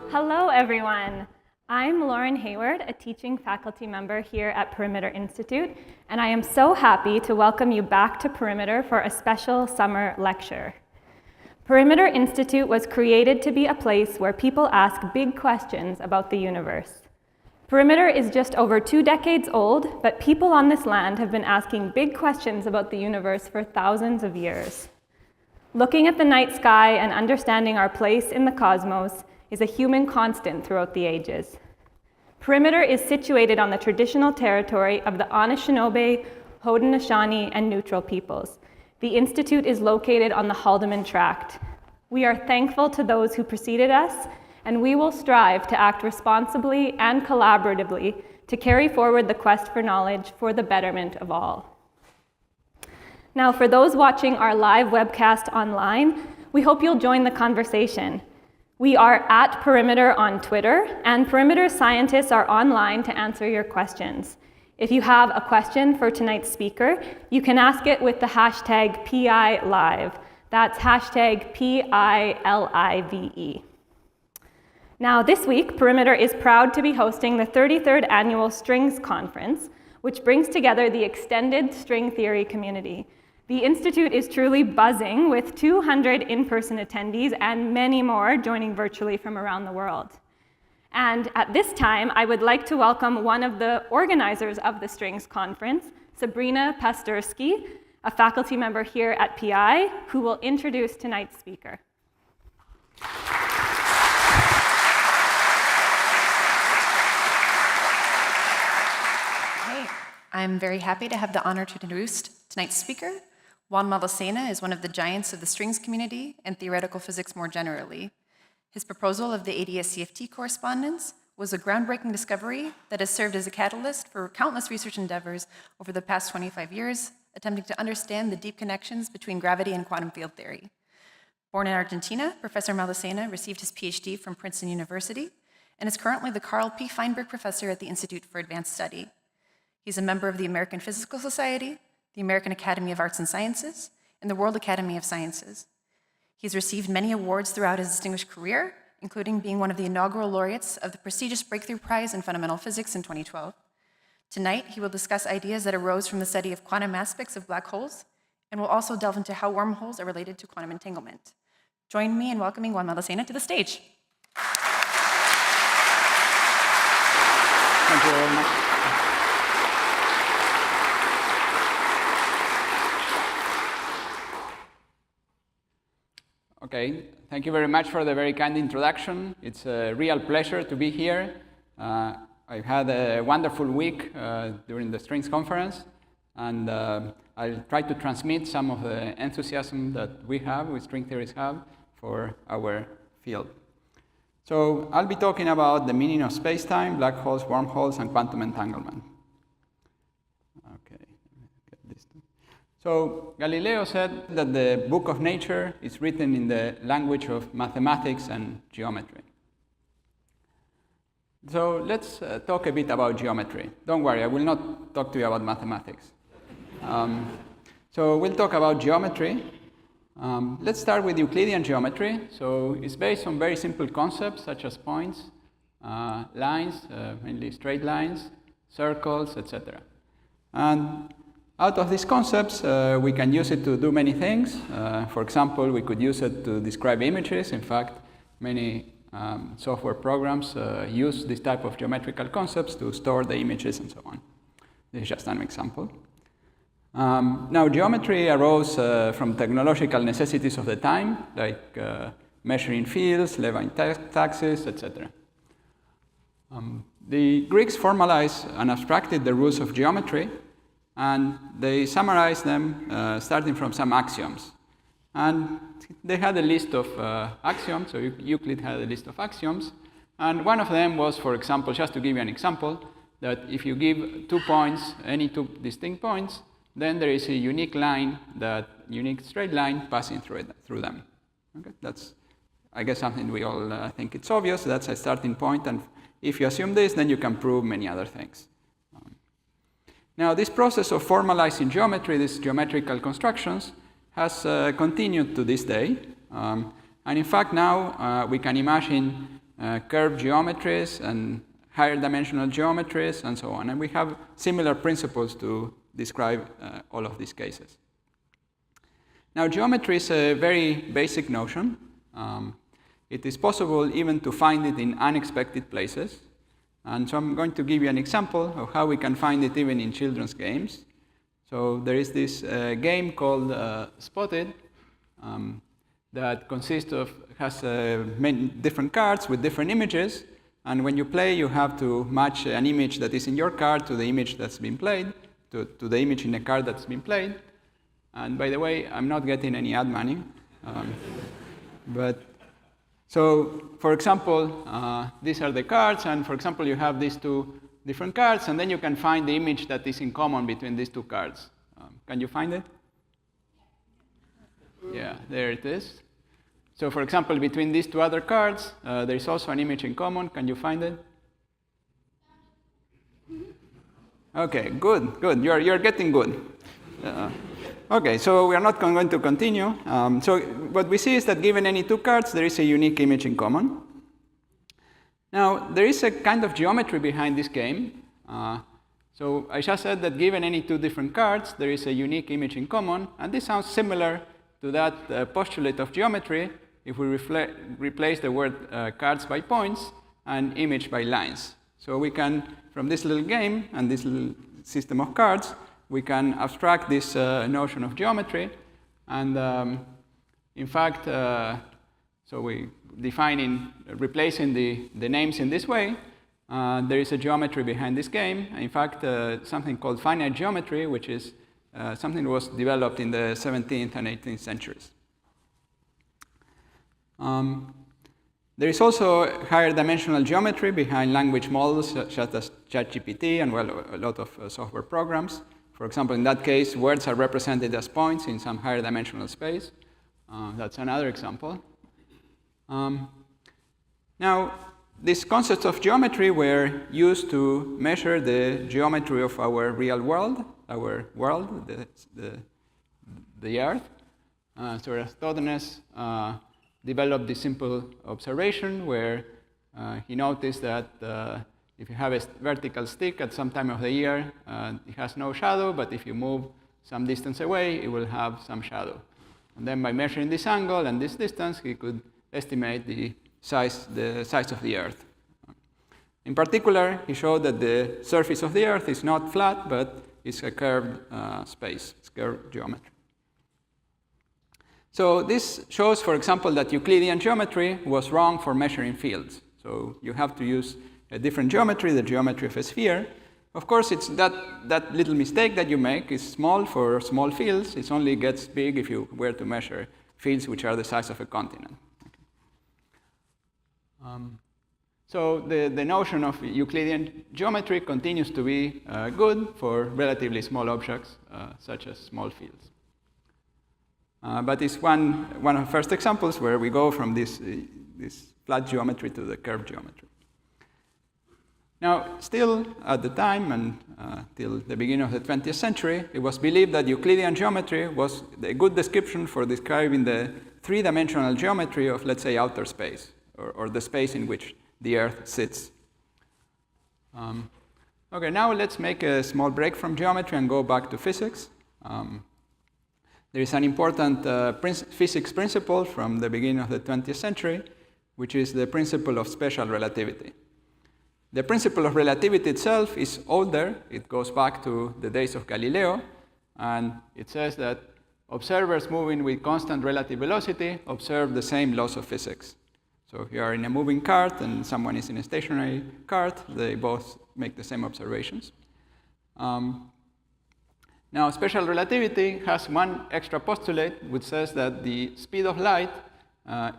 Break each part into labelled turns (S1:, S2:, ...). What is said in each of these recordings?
S1: Hello, everyone. I'm Lauren Hayward, a teaching faculty member here at Perimeter Institute, and I am so happy to welcome you back to Perimeter for a special summer lecture. Perimeter Institute was created to be a place where people ask big questions about the universe. Perimeter is just over 2 decades old, but people on this land have been asking big questions about the universe for thousands of years. Looking at the night sky and understanding our place in the cosmos is a human constant throughout the ages. Perimeter is situated on the traditional territory of the Anishinaabe, Haudenosaunee, and Neutral peoples. The Institute is located on the Haldeman Tract. We are thankful to those who preceded us, and we will strive to act responsibly and collaboratively to carry forward the quest for knowledge for the betterment of all. Now, for those watching our live webcast online, we hope you'll join the conversation. We are at Perimeter on Twitter, and Perimeter scientists are online to answer your questions. If you have a question for tonight's speaker, you can ask it with the hashtag PILive. That's hashtag PILIVE. Now, this week, Perimeter is proud to be hosting the 33rd Annual Strings Conference, which brings together the extended string theory community. The Institute is truly buzzing with 200 in-person attendees and many more joining virtually from around the world. And at this time, I would like to welcome one of the organizers of the Strings Conference, Sabrina Pastursky, a faculty member here at PI, who will introduce tonight's speaker.
S2: Hey, I'm very happy to have the honor to introduce tonight's speaker. Juan Maldacena is one of the giants of the strings community and theoretical physics more generally. His proposal of the ADS-CFT correspondence was a groundbreaking discovery that has served as a catalyst for countless research endeavors over the past 25 years, attempting to understand the deep connections between gravity and quantum field theory. Born in Argentina, Professor Maldacena received his PhD from Princeton University and is currently the Carl P. Feinberg Professor at the Institute for Advanced Study. He's a member of the American Physical Society, the American Academy of Arts and Sciences, and the World Academy of Sciences. He's received many awards throughout his distinguished career, including being one of the inaugural laureates of the prestigious Breakthrough Prize in Fundamental Physics in 2012. Tonight, he will discuss ideas that arose from the study of quantum aspects of black holes, and will also delve into how wormholes are related to quantum entanglement. Join me in welcoming Juan Maldacena to the stage.
S3: Thank you very much. Okay, thank you very much for the very kind introduction. It's a real pleasure to be here. I've had a wonderful week during the Strings Conference, and I'll try to transmit some of the enthusiasm that we string theorists have, for our field. So I'll be talking about the meaning of space-time, black holes, wormholes, and quantum entanglement. So Galileo said that the book of nature is written in the language of mathematics and geometry. So let's talk a bit about geometry. Don't worry, I will not talk to you about mathematics. So we'll talk about geometry. Let's start with Euclidean geometry. So it's based on very simple concepts such as points, lines, mainly straight lines, circles, etc. And out of these concepts, we can use it to do many things. For example, we could use it to describe images. In fact, many software programs use this type of geometrical concepts to store the images and so on. This is just an example. Now, geometry arose from technological necessities of the time, like measuring fields, levying taxes, etc. The Greeks formalized and abstracted the rules of geometry, and they summarized them starting from some axioms. And they had a list of axioms, so Euclid had a list of axioms. And one of them was, for example, just to give you an example, that if you give 2 points, any 2 distinct points, then there is a unique line, unique straight line passing through them. Okay? That's, I guess, something we all think it's obvious. That's a starting point, and if you assume this, then you can prove many other things. Now, this process of formalizing geometry, these geometrical constructions, has continued to this day. And in fact, now we can imagine curved geometries and higher dimensional geometries and so on. And we have similar principles to describe all of these cases. Now, geometry is a very basic notion. It is possible even to find it in unexpected places. And so I'm going to give you an example of how we can find it even in children's games. So there is this game called Spotted that has many different cards with different images. And when you play, you have to match an image that is in your card to the image that's been played, to the image in a card that's been played. And by the way, I'm not getting any ad money. So, for example, these are the cards. And for example, you have these two different cards. And then you can find the image that is in common between these two cards. Can you find it? Yeah, there it is. So, for example, between these two other cards, there is also an image in common. Can you find it? Okay, good, good. You're getting good. Okay, so we are not going to continue. So what we see is that given any two cards, there is a unique image in common. Now, there is a kind of geometry behind this game. So I just said that given any two different cards, there is a unique image in common. And this sounds similar to that postulate of geometry if we replace the word cards by points and image by lines. So we can, from this little game and this little system of cards, we can abstract this notion of geometry. And in fact, so we define replacing the names in this way. There is a geometry behind this game. In fact, something called finite geometry, which is something that was developed in the 17th and 18th centuries. There is also higher dimensional geometry behind language models such as ChatGPT and, well, a lot of software programs. For example, in that case, words are represented as points in some higher dimensional space. That's another example. Now, these concepts of geometry were used to measure the geometry of our real world, the Earth. So Eratosthenes developed this simple observation where he noticed that if you have a vertical stick at some time of the year, it has no shadow, but if you move some distance away, it will have some shadow. And then by measuring this angle and this distance, he could estimate the size of the Earth. In particular, he showed that the surface of the Earth is not flat, but it's a curved space, it's curved geometry. So this shows, for example, that Euclidean geometry was wrong for measuring fields. So you have to use a different geometry, the geometry of a sphere. Of course, it's that little mistake that you make is small for small fields. It only gets big if you were to measure fields which are the size of a continent. So the notion of Euclidean geometry continues to be good for relatively small objects, such as small fields. But it's one of the first examples where we go from this flat geometry to the curved geometry. Now, still at the time and till the beginning of the 20th century, it was believed that Euclidean geometry was a good description for describing the three-dimensional geometry of, let's say, outer space, or the space in which the Earth sits. Okay, now let's make a small break from geometry and go back to physics. There is an important physics principle from the beginning of the 20th century, which is the principle of special relativity. The principle of relativity itself is older. It goes back to the days of Galileo, and it says that observers moving with constant relative velocity observe the same laws of physics. So if you are in a moving cart and someone is in a stationary cart, they both make the same observations. Now, special relativity has one extra postulate, which says that the speed of light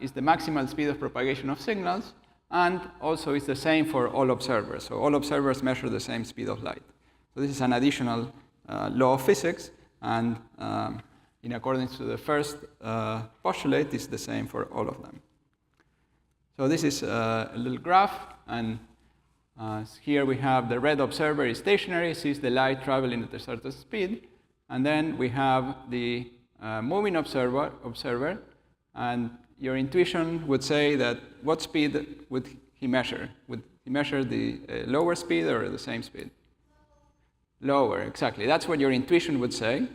S3: is the maximal speed of propagation of signals, and also is the same for all observers. So all observers measure the same speed of light. So this is an additional law of physics, and in accordance to the first postulate, it's the same for all of them. So this is a little graph, and here we have the red observer is stationary, sees the light traveling at a certain speed, and then we have the moving observer, and your intuition would say that what speed would he measure? Would he measure the lower speed or the same speed? Lower, exactly. That's what your intuition would say.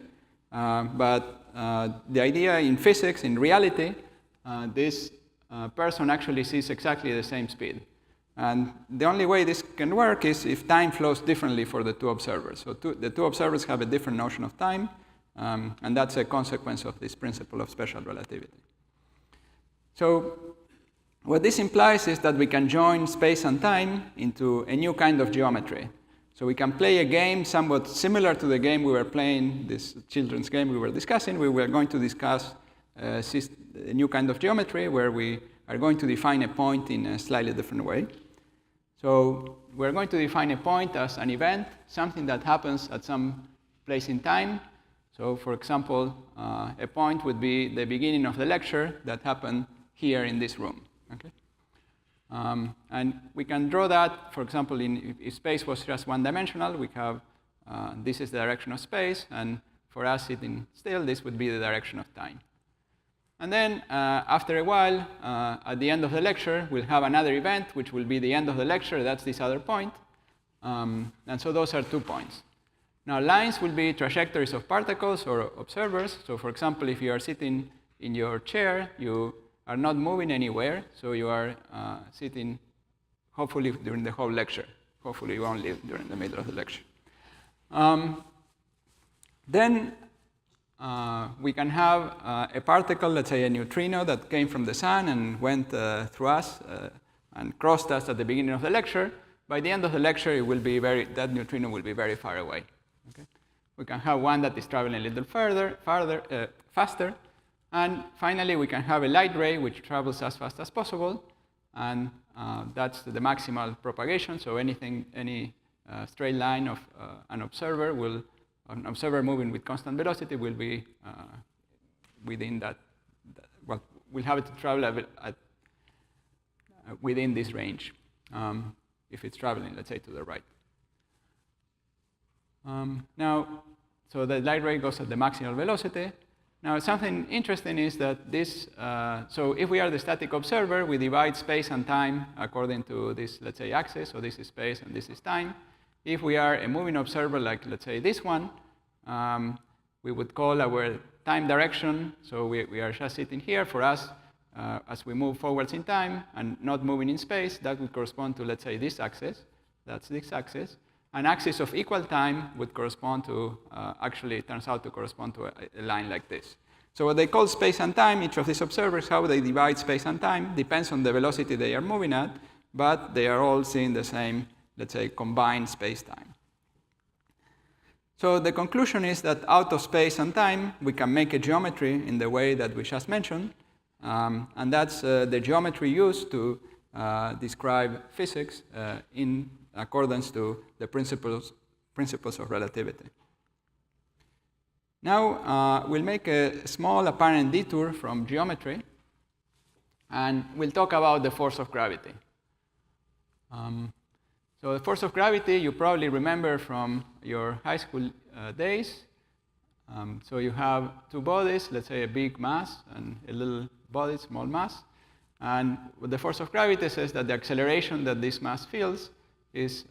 S3: But the idea in physics, in reality, this person actually sees exactly the same speed. And the only way this can work is if time flows differently for the two observers. So the two observers have a different notion of time, and that's a consequence of this principle of special relativity. So what this implies is that we can join space and time into a new kind of geometry. So we can play a game somewhat similar to the game we were playing, this children's game we were discussing. We were going to discuss a new kind of geometry where we are going to define a point in a slightly different way. So we're going to define a point as an event, something that happens at some place in time. So for example, a point would be the beginning of the lecture that happened here in this room. Okay? And we can draw that, for example, if space was just one-dimensional, we have this is the direction of space, and for us sitting still, this would be the direction of time. And then after a while, at the end of the lecture, we'll have another event, which will be the end of the lecture. That's this other point. And so those are 2 points. Now, lines will be trajectories of particles or observers. So for example, if you are sitting in your chair, you are not moving anywhere, so you are sitting, hopefully, during the whole lecture. Hopefully, you won't leave during the middle of the lecture. Then we can have a particle, let's say a neutrino, that came from the sun and went through us and crossed us at the beginning of the lecture. By the end of the lecture, it will be that neutrino will be very far away. Okay? We can have one that is traveling a little faster. And finally, we can have a light ray which travels as fast as possible, and that's the maximal propagation. So any straight line of an observer moving with constant velocity will be within that. Well, we'll have it to travel within this range if it's traveling, let's say, to the right. Now, so the light ray goes at the maximal velocity. Now, something interesting is that this, so if we are the static observer, we divide space and time according to this, let's say, axis. So this is space and this is time. If we are a moving observer, like, let's say, this one, we would call our time direction. So we are just sitting here. For us, as we move forwards in time and not moving in space, that would correspond to, let's say, this axis. That's this axis. An axis of equal time would correspond to, actually, it turns out to correspond to a line like this. So what they call space and time, each of these observers, how they divide space and time, depends on the velocity they are moving at, but they are all seeing the same, let's say, combined space-time. So the conclusion is that out of space and time, we can make a geometry in the way that we just mentioned, and that's the geometry used to describe physics in accordance to the principles of relativity. Now, we'll make a small apparent detour from geometry, and we'll talk about the force of gravity. So the force of gravity, you probably remember from your high school days. So you have 2 bodies, let's say a big mass and a little body, small mass. And the force of gravity says that the acceleration that this mass feels is,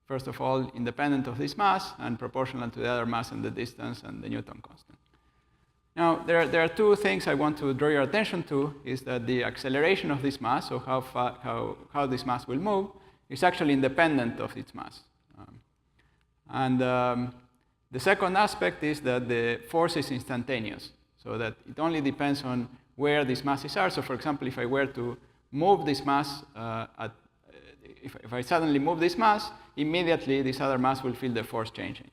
S3: first of all, independent of this mass and proportional to the other mass and the distance and the Newton constant. Now, there are 2 things I want to draw your attention to, is that the acceleration of this mass, so how this mass will move, is actually independent of its mass. The second aspect is that the force is instantaneous, so that it only depends on where these masses are. So for example, if I were to move this mass if I suddenly move this mass, immediately this other mass will feel the force changing.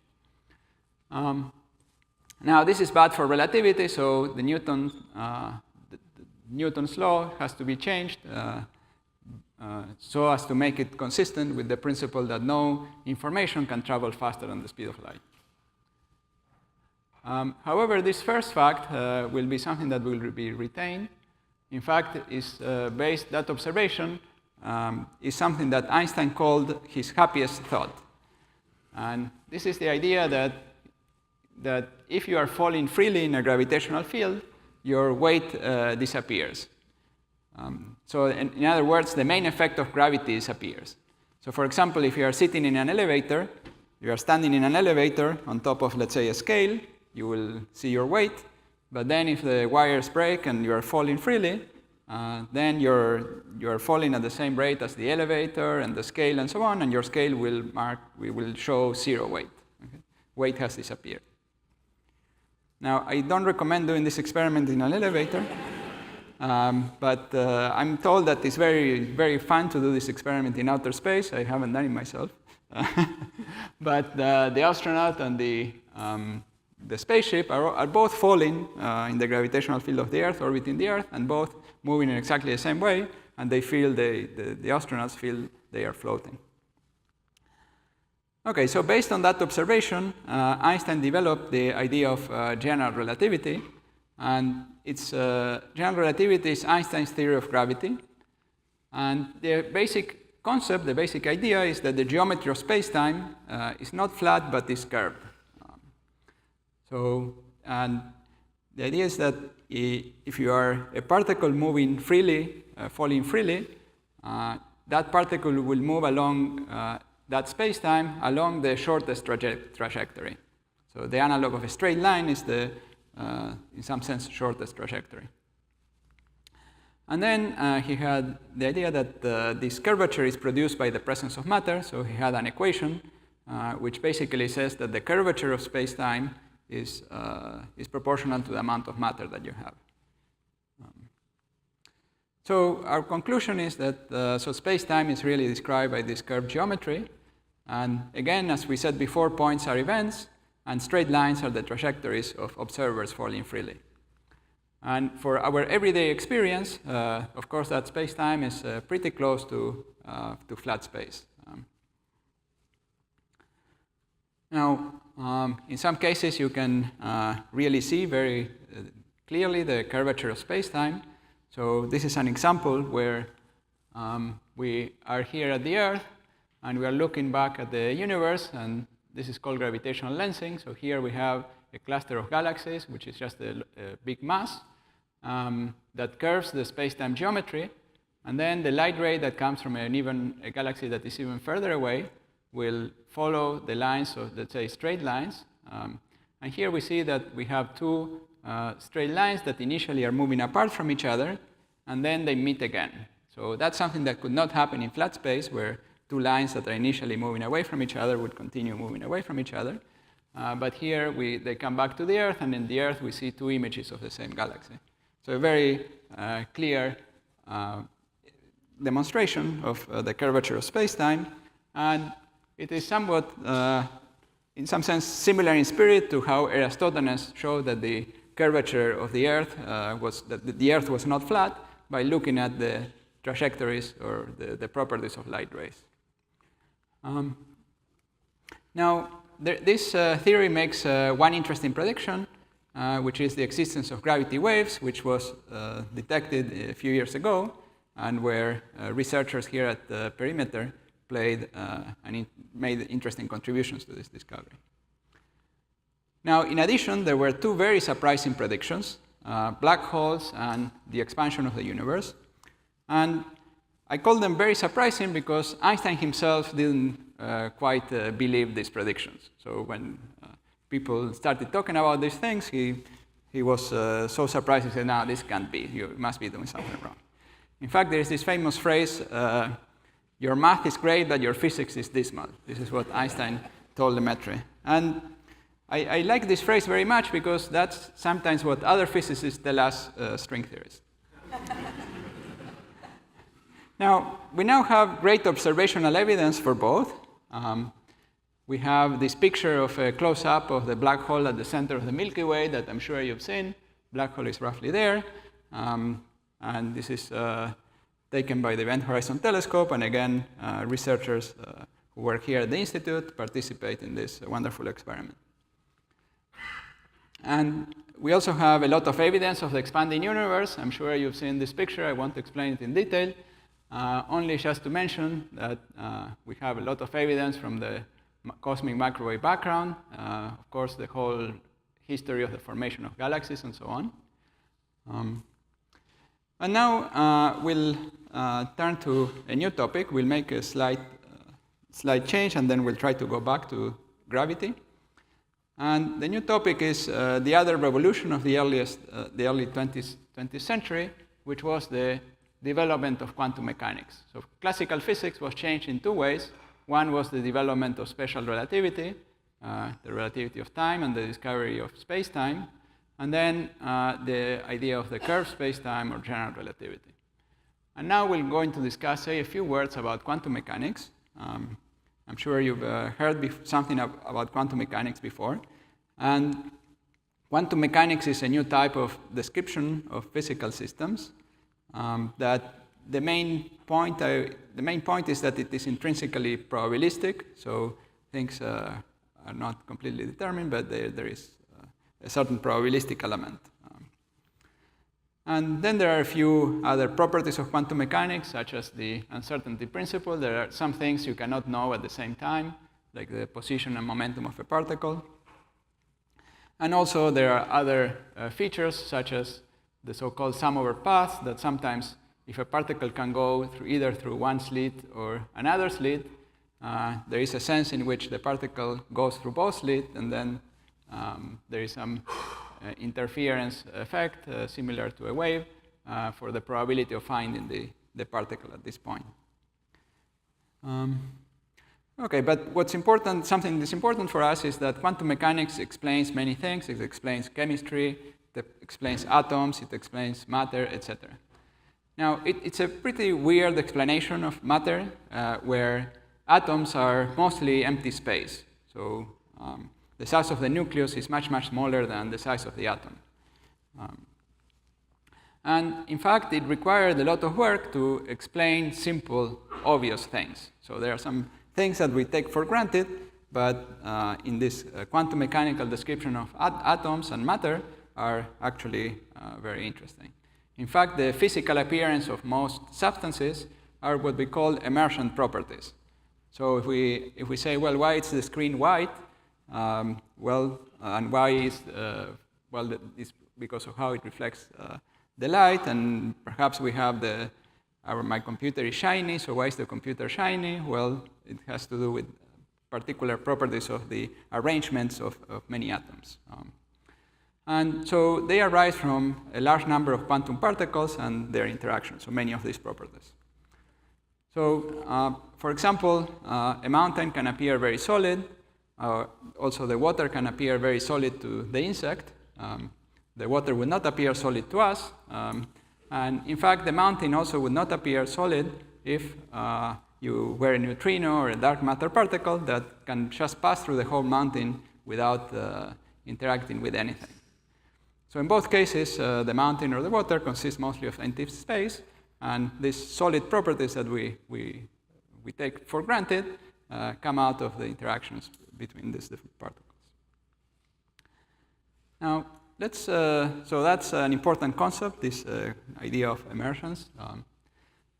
S3: Now, this is bad for relativity, so the Newton's law has to be changed so as to make it consistent with the principle that no information can travel faster than the speed of light. However, this first fact will be something that will be retained. In fact, that observation is something that Einstein called his happiest thought. And this is the idea that if you are falling freely in a gravitational field, your weight disappears. So in other words, the main effect of gravity disappears. So for example, if you are sitting in an elevator, you are standing in an elevator on top of, let's say, a scale, you will see your weight. But then if the wires break and you are falling freely, then you're falling at the same rate as the elevator and the scale and so on, and your scale will show 0 weight. Okay? Weight has disappeared. Now, I don't recommend doing this experiment in an elevator, but I'm told that it's very, very fun to do this experiment in outer space. I haven't done it myself. But the astronaut and the spaceship are both falling in the gravitational field of the Earth, orbiting the Earth, and both moving in exactly the same way, and they feel the astronauts feel they are floating. Okay, so based on that observation, Einstein developed the idea of general relativity, and its general relativity is Einstein's theory of gravity. And the basic concept, the basic idea is that the geometry of space-time is not flat but is curved. And the idea is that if you are a particle moving freely, falling freely, that particle will move along that space-time along the shortest trajectory. So the analog of a straight line is the, in some sense, shortest trajectory. And then he had the idea that this curvature is produced by the presence of matter. So he had an equation which basically says that the curvature of space-time is proportional to the amount of matter that you have. So our conclusion is that so space-time is really described by this curved geometry. And again, as we said before, points are events, and straight lines are the trajectories of observers falling freely. And for our everyday experience, of course, that space-time is pretty close to flat space. Now, in some cases, you can really see very clearly the curvature of space-time. So this is an example where we are here at the Earth, and we are looking back at the universe, and this is called gravitational lensing. So here we have a cluster of galaxies, which is just a big mass that curves the space-time geometry. And then the light ray that comes from a galaxy that is even further away will follow the lines of, let's say, straight lines. And here we see that we have two straight lines that initially are moving apart from each other, and then they meet again. So that's something that could not happen in flat space, where two lines that are initially moving away from each other would continue moving away from each other. But here, they come back to the Earth, and in the Earth, we see two images of the same galaxy. So a very clear demonstration of the curvature of space-time. And it is somewhat, in some sense, similar in spirit to how Eratosthenes showed that the curvature of the Earth that the Earth was not flat by looking at the trajectories or the properties of light rays. Now, this theory makes one interesting prediction, which is the existence of gravity waves, which was detected a few years ago, and where researchers here at the Perimeter made interesting contributions to this discovery. Now, in addition, there were two very surprising predictions, black holes and the expansion of the universe. And I call them very surprising because Einstein himself didn't quite believe these predictions. So when people started talking about these things, he was so surprised. He said, "No, this can't be. You must be doing something wrong." In fact, there is this famous phrase, "Your math is great, but your physics is dismal." This is what Einstein told Lemaitre. And I like this phrase very much because that's sometimes what other physicists tell us string theorists. Now, we now have great observational evidence for both. We have this picture of a close-up of the black hole at the center of the Milky Way that I'm sure you've seen. Black hole is roughly there. And this is taken by the Event Horizon Telescope. And again, researchers who work here at the Institute participate in this wonderful experiment. And we also have a lot of evidence of the expanding universe. I'm sure you've seen this picture. I won't explain it in detail. Only just to mention that we have a lot of evidence from the cosmic microwave background, of course, the whole history of the formation of galaxies and so on. And now we'll turn to a new topic. We'll make a slight change, and then we'll try to go back to gravity. And the new topic is the other revolution of the early 20th century, which was the development of quantum mechanics. So classical physics was changed in two ways. One was the development of special relativity, the relativity of time, and the discovery of space-time. And then the idea of the curved space-time or general relativity. And now we're going to discuss, say, a few words about quantum mechanics. I'm sure you've heard something about quantum mechanics before. And quantum mechanics is a new type of description of physical systems. That the main point is that it is intrinsically probabilistic. So things are not completely determined, but there is a certain probabilistic element. And then there are a few other properties of quantum mechanics, such as the uncertainty principle. There are some things you cannot know at the same time, like the position and momentum of a particle. And also there are other features, such as the so-called sum over paths, that sometimes if a particle can go either through one slit or another slit, there is a sense in which the particle goes through both slits, and then there is some interference effect, similar to a wave, for the probability of finding the particle at this point. Okay, but what's important, something that's important for us is that quantum mechanics explains many things. It explains chemistry, it explains atoms, it explains matter, etc. Now, it's a pretty weird explanation of matter, where atoms are mostly empty space. So the size of the nucleus is much, much smaller than the size of the atom. And in fact, it required a lot of work to explain simple, obvious things. So there are some things that we take for granted, but in this quantum mechanical description of atoms and matter are actually very interesting. In fact, the physical appearance of most substances are what we call emergent properties. So if we say, well, why is the screen white? And why is it's because of how it reflects the light, and perhaps we have my computer is shiny, so why is the computer shiny? Well, it has to do with particular properties of the arrangements of many atoms. And so they arise from a large number of quantum particles and their interactions, so many of these properties. So, for example, a mountain can appear very solid. Also, the water can appear very solid to the insect. The water would not appear solid to us. And in fact, the mountain also would not appear solid if you were a neutrino or a dark matter particle that can just pass through the whole mountain without interacting with anything. So in both cases, the mountain or the water consists mostly of empty space, and these solid properties that we take for granted come out of the interactions between these different particles. Now, so that's an important concept, this idea of emergence.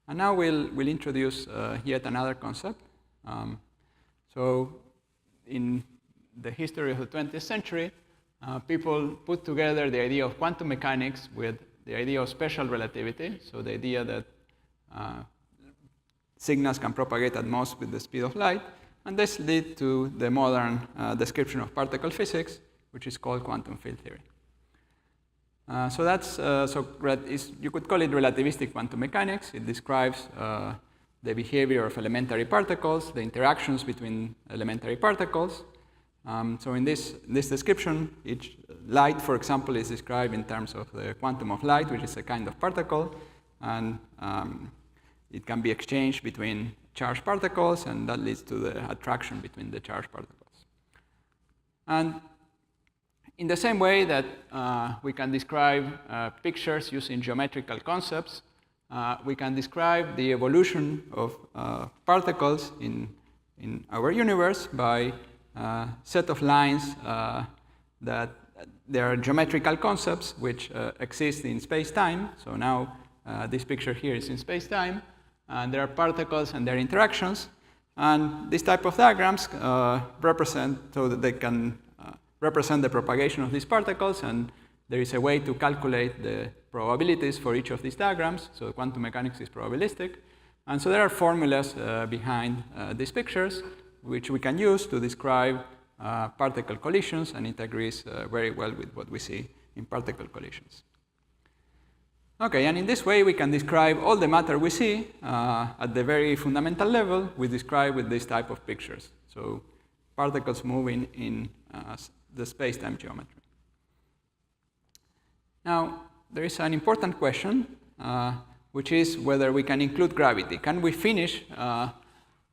S3: And now we'll introduce yet another concept. So in the history of the 20th century, people put together the idea of quantum mechanics with the idea of special relativity, so the idea that signals can propagate at most with the speed of light, and this led to the modern description of particle physics, which is called quantum field theory. You could call it relativistic quantum mechanics. It describes the behavior of elementary particles, the interactions between elementary particles. So in this description, each light, for example, is described in terms of the quantum of light, which is a kind of particle, and it can be exchanged between charged particles, and that leads to the attraction between the charged particles. And in the same way that we can describe pictures using geometrical concepts, we can describe the evolution of particles in our universe by a set of lines that there are geometrical concepts which exist in space-time. So now this picture here is in space-time, and there are particles and their interactions. And this type of diagrams represent so that they can represent the propagation of these particles, and there is a way to calculate the probabilities for each of these diagrams. So quantum mechanics is probabilistic. And so there are formulas behind these pictures, which we can use to describe particle collisions, and it agrees very well with what we see in particle collisions. Okay, and in this way we can describe all the matter we see at the very fundamental level. We describe with this type of pictures. So particles moving in the space-time geometry. Now, there is an important question, which is whether we can include gravity. Can we finish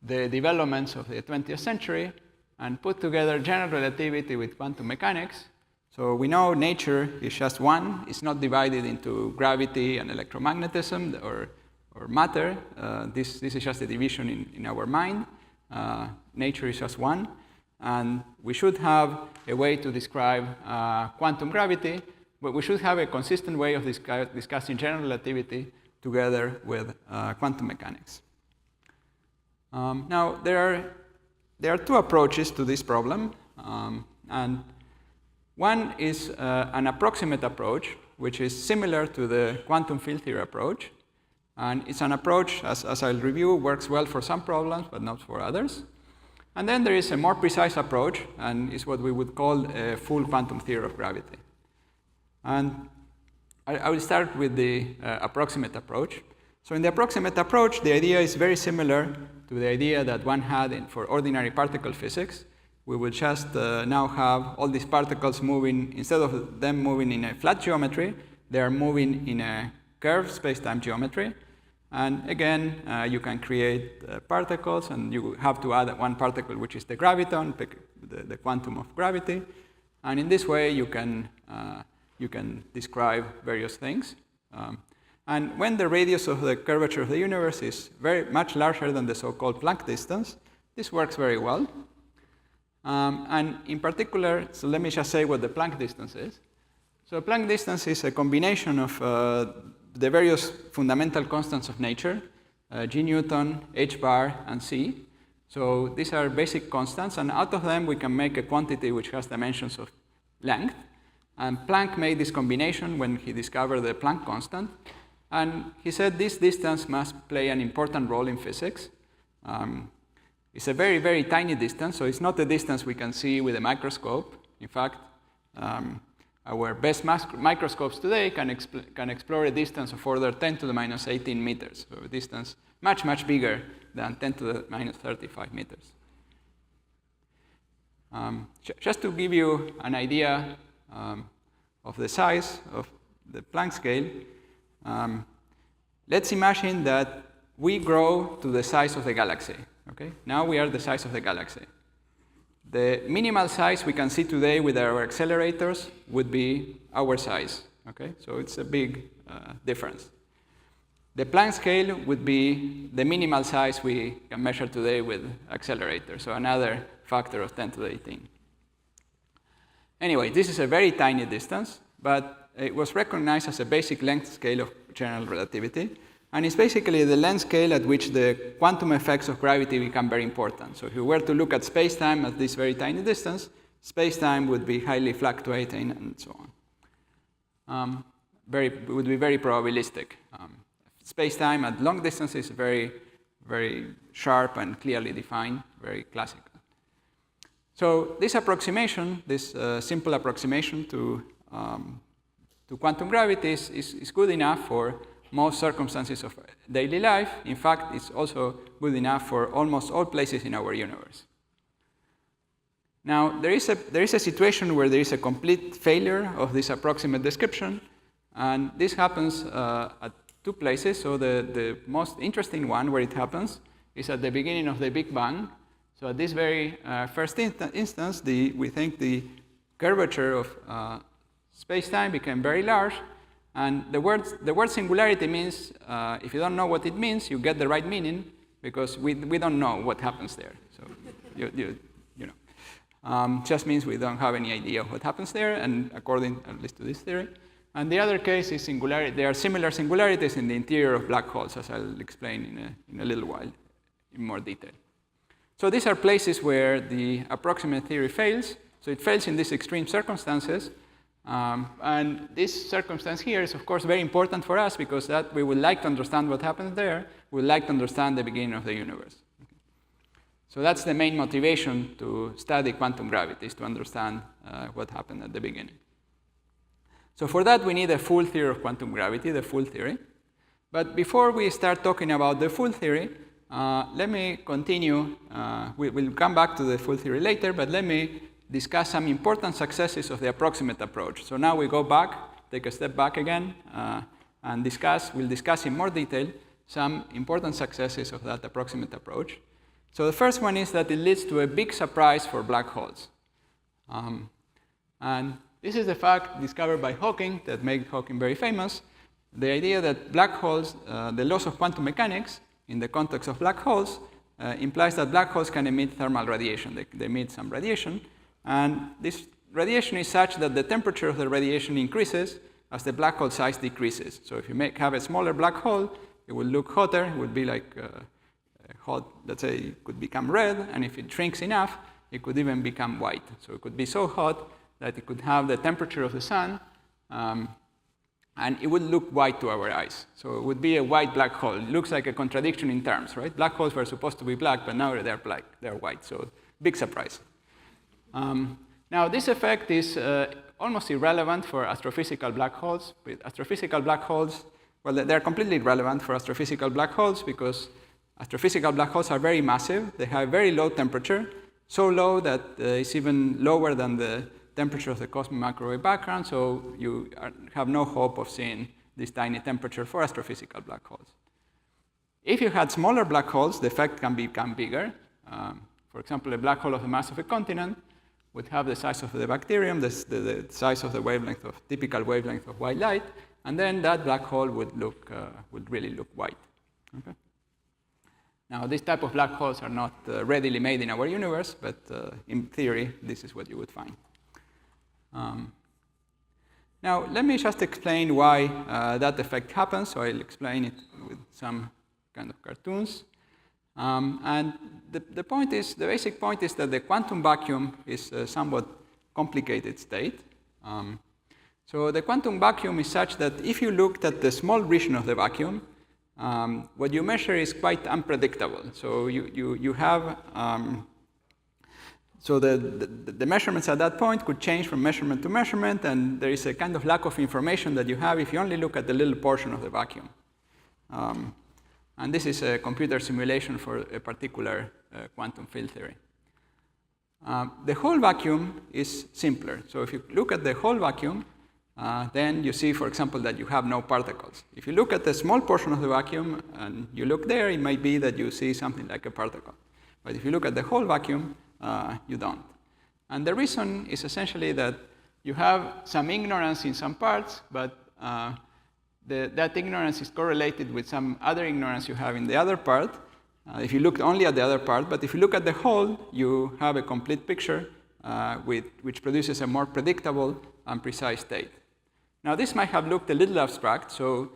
S3: the developments of the 20th century and put together general relativity with quantum mechanics? So we know nature is just one. It's not divided into gravity and electromagnetism or matter. This is just a division in our mind. Nature is just one. And we should have a way to describe quantum gravity, but we should have a consistent way of discussing general relativity together with quantum mechanics. Now, there are two approaches to this problem. And one is an approximate approach, which is similar to the quantum field theory approach. And it's an approach, as I'll review, works well for some problems, but not for others. And then there is a more precise approach, and it's what we would call a full quantum theory of gravity. And I will start with the approximate approach. So in the approximate approach, the idea is very similar to the idea that one had for ordinary particle physics. We will just now have all these particles moving, instead of them moving in a flat geometry, they are moving in a curved space-time geometry. And again, you can create particles, and you have to add one particle, which is the graviton, the quantum of gravity. And in this way, you can describe various things. And when the radius of the curvature of the universe is very much larger than the so-called Planck distance, this works very well. And in particular, so let me just say what the Planck distance is. So Planck distance is a combination of the various fundamental constants of nature, G Newton, H bar, and C. So these are basic constants, and out of them we can make a quantity which has dimensions of length. And Planck made this combination when he discovered the Planck constant. And he said this distance must play an important role in physics. It's a very, very tiny distance, so it's not a distance we can see with a microscope. In fact, our best microscopes today can explore a distance of order 10 to the minus 18 meters, so a distance much, much bigger than 10 to the minus 35 meters. Just to give you an idea of the size of the Planck scale, let's imagine that we grow to the size of the galaxy. Okay? Now we are the size of the galaxy. The minimal size we can see today with our accelerators would be our size. Okay? So it's a big difference. The Planck scale would be the minimal size we can measure today with accelerators, so another factor of 10 to the 18. Anyway, this is a very tiny distance, but it was recognized as a basic length scale of general relativity. And it's basically the length scale at which the quantum effects of gravity become very important. So if you were to look at space-time at this very tiny distance, space-time would be highly fluctuating and so on. Would be very probabilistic. Space-time at long distances is very, very sharp and clearly defined, very classical. So this approximation, this simple approximation to quantum gravity is good enough for most circumstances of daily life. In fact, it's also good enough for almost all places in our universe. Now, there is a situation where there is a complete failure of this approximate description, and this happens at two places. So the most interesting one where it happens is at the beginning of the Big Bang. So at this very first instance, we think the curvature of space-time became very large. And the word singularity means, if you don't know what it means, you get the right meaning, because we don't know what happens there. So you know, just means we don't have any idea what happens there, and according at least to this theory. And the other case is singularity. There are similar singularities in the interior of black holes, as I'll explain in a little while in more detail. So these are places where the approximate theory fails. So it fails in these extreme circumstances. And this circumstance here is, of course, very important for us because that we would like to understand what happens there. We would like to understand the beginning of the universe. So that's the main motivation to study quantum gravity, is to understand what happened at the beginning. So for that, we need a full theory of quantum gravity, the full theory. But before we start talking about the full theory, let me continue. We'll come back to the full theory later, but let me discuss some important successes of the approximate approach. So now we go back, take a step back again, and we'll discuss in more detail some important successes of that approximate approach. So the first one is that it leads to a big surprise for black holes. And this is a fact discovered by Hawking that made Hawking very famous. The idea that black holes, the laws of quantum mechanics in the context of black holes, implies that black holes can emit thermal radiation. They emit some radiation. And this radiation is such that the temperature of the radiation increases as the black hole size decreases. So if you have a smaller black hole, it will look hotter. It would be like hot, let's say it could become red. And if it shrinks enough, it could even become white. So it could be so hot that it could have the temperature of the sun, and it would look white to our eyes. So it would be a white black hole. It looks like a contradiction in terms, right? Black holes were supposed to be black, but now they're black, they're white. So big surprise. Now this effect is almost irrelevant for astrophysical black holes. With astrophysical black holes, well, they're completely irrelevant for astrophysical black holes because astrophysical black holes are very massive. They have very low temperature, so low that it's even lower than the temperature of the cosmic microwave background, so you have no hope of seeing this tiny temperature for astrophysical black holes. If you had smaller black holes, the effect can become bigger. For example, a black hole of the mass of a continent would have the size of the bacterium, the size of the wavelength of typical wavelength of white light, and then that black hole would really look white. Okay? Now, this type of black holes are not readily made in our universe, but in theory, this is what you would find. Now, let me just explain why that effect happens. So I'll explain it with some kind of cartoons. And the basic point is that the quantum vacuum is a somewhat complicated state. So the quantum vacuum is such that if you looked at the small region of the vacuum, what you measure is quite unpredictable. So you have so the measurements at that point could change from measurement to measurement, and there is a kind of lack of information that you have if you only look at the little portion of the vacuum. And this is a computer simulation for a particular quantum field theory. The whole vacuum is simpler. So if you look at the whole vacuum, then you see, for example, that you have no particles. If you look at the small portion of the vacuum and you look there, it might be that you see something like a particle. But if you look at the whole vacuum, you don't. And the reason is essentially that you have some ignorance in some parts, but that ignorance is correlated with some other ignorance you have in the other part. If you look only at the other part, but if you look at the whole, you have a complete picture which produces a more predictable and precise state. Now, this might have looked a little abstract, so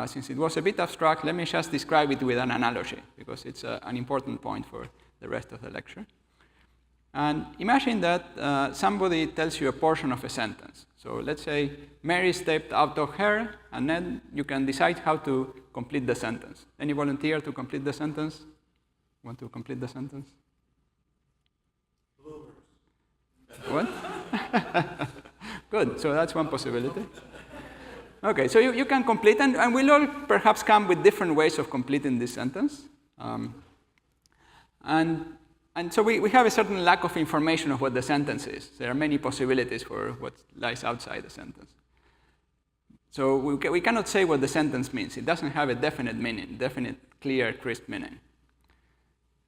S3: since it was a bit abstract, let me just describe it with an analogy, because it's an important point for the rest of the lecture. And imagine that somebody tells you a portion of a sentence. So let's say Mary stepped out of her, and then you can decide how to complete the sentence. Any volunteer to complete the sentence? Want to complete the sentence? What? Good, so that's one possibility. Okay, so you can complete, and we'll all perhaps come with different ways of completing this sentence. And so we have a certain lack of information of what the sentence is. There are many possibilities for what lies outside the sentence. So we cannot say what the sentence means. It doesn't have a definite meaning, definite, clear, crisp meaning.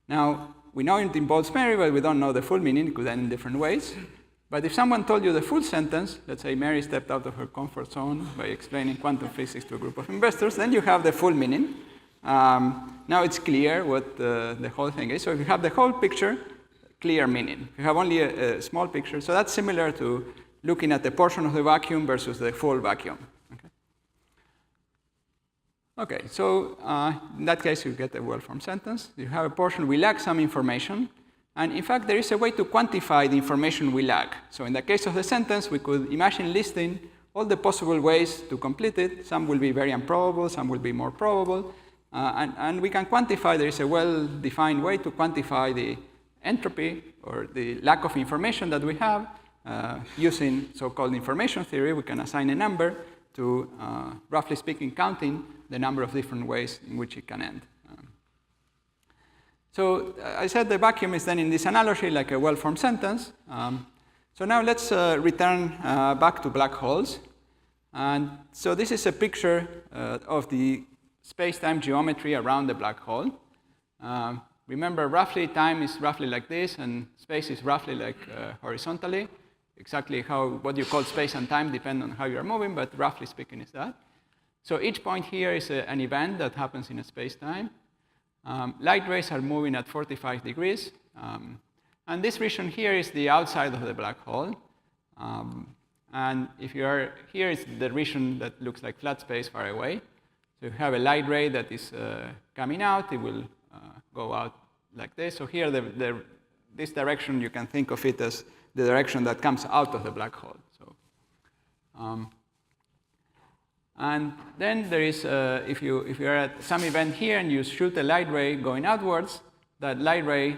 S3: Now, we know it involves Mary, but we don't know the full meaning. It could end in different ways. But if someone told you the full sentence, let's say Mary stepped out of her comfort zone by explaining quantum physics to a group of investors, then you have the full meaning. Now it's clear what the whole thing is. So if you have the whole picture, clear meaning. If you have only a small picture, so that's similar to looking at the portion of the vacuum versus the full vacuum. Okay, so in that case, you get a well-formed sentence. You have a portion, we lack some information. And in fact, there is a way to quantify the information we lack. So in the case of the sentence, we could imagine listing all the possible ways to complete it. Some will be very improbable, some will be more probable. And we can quantify, there is a well-defined way to quantify the entropy or the lack of information that we have. Using so-called information theory, we can assign a number to, roughly speaking, counting the number of different ways in which it can end. So I said the vacuum is then in this analogy like a well-formed sentence. So now let's return back to black holes. And so this is a picture of the space-time geometry around the black hole. Remember, roughly time is roughly like this, and space is roughly like horizontally. Exactly what you call space and time depend on how you are moving, but roughly speaking is that. So each point here is an event that happens in a space-time. Light rays are moving at 45 degrees. And this region here is the outside of the black hole. And if you are here, it's the region that looks like flat space far away. So you have a light ray that is coming out. It will go out like this. So here, this direction, you can think of it as the direction that comes out of the black hole. So, and then there is, if you are at some event here and you shoot a light ray going outwards, that light ray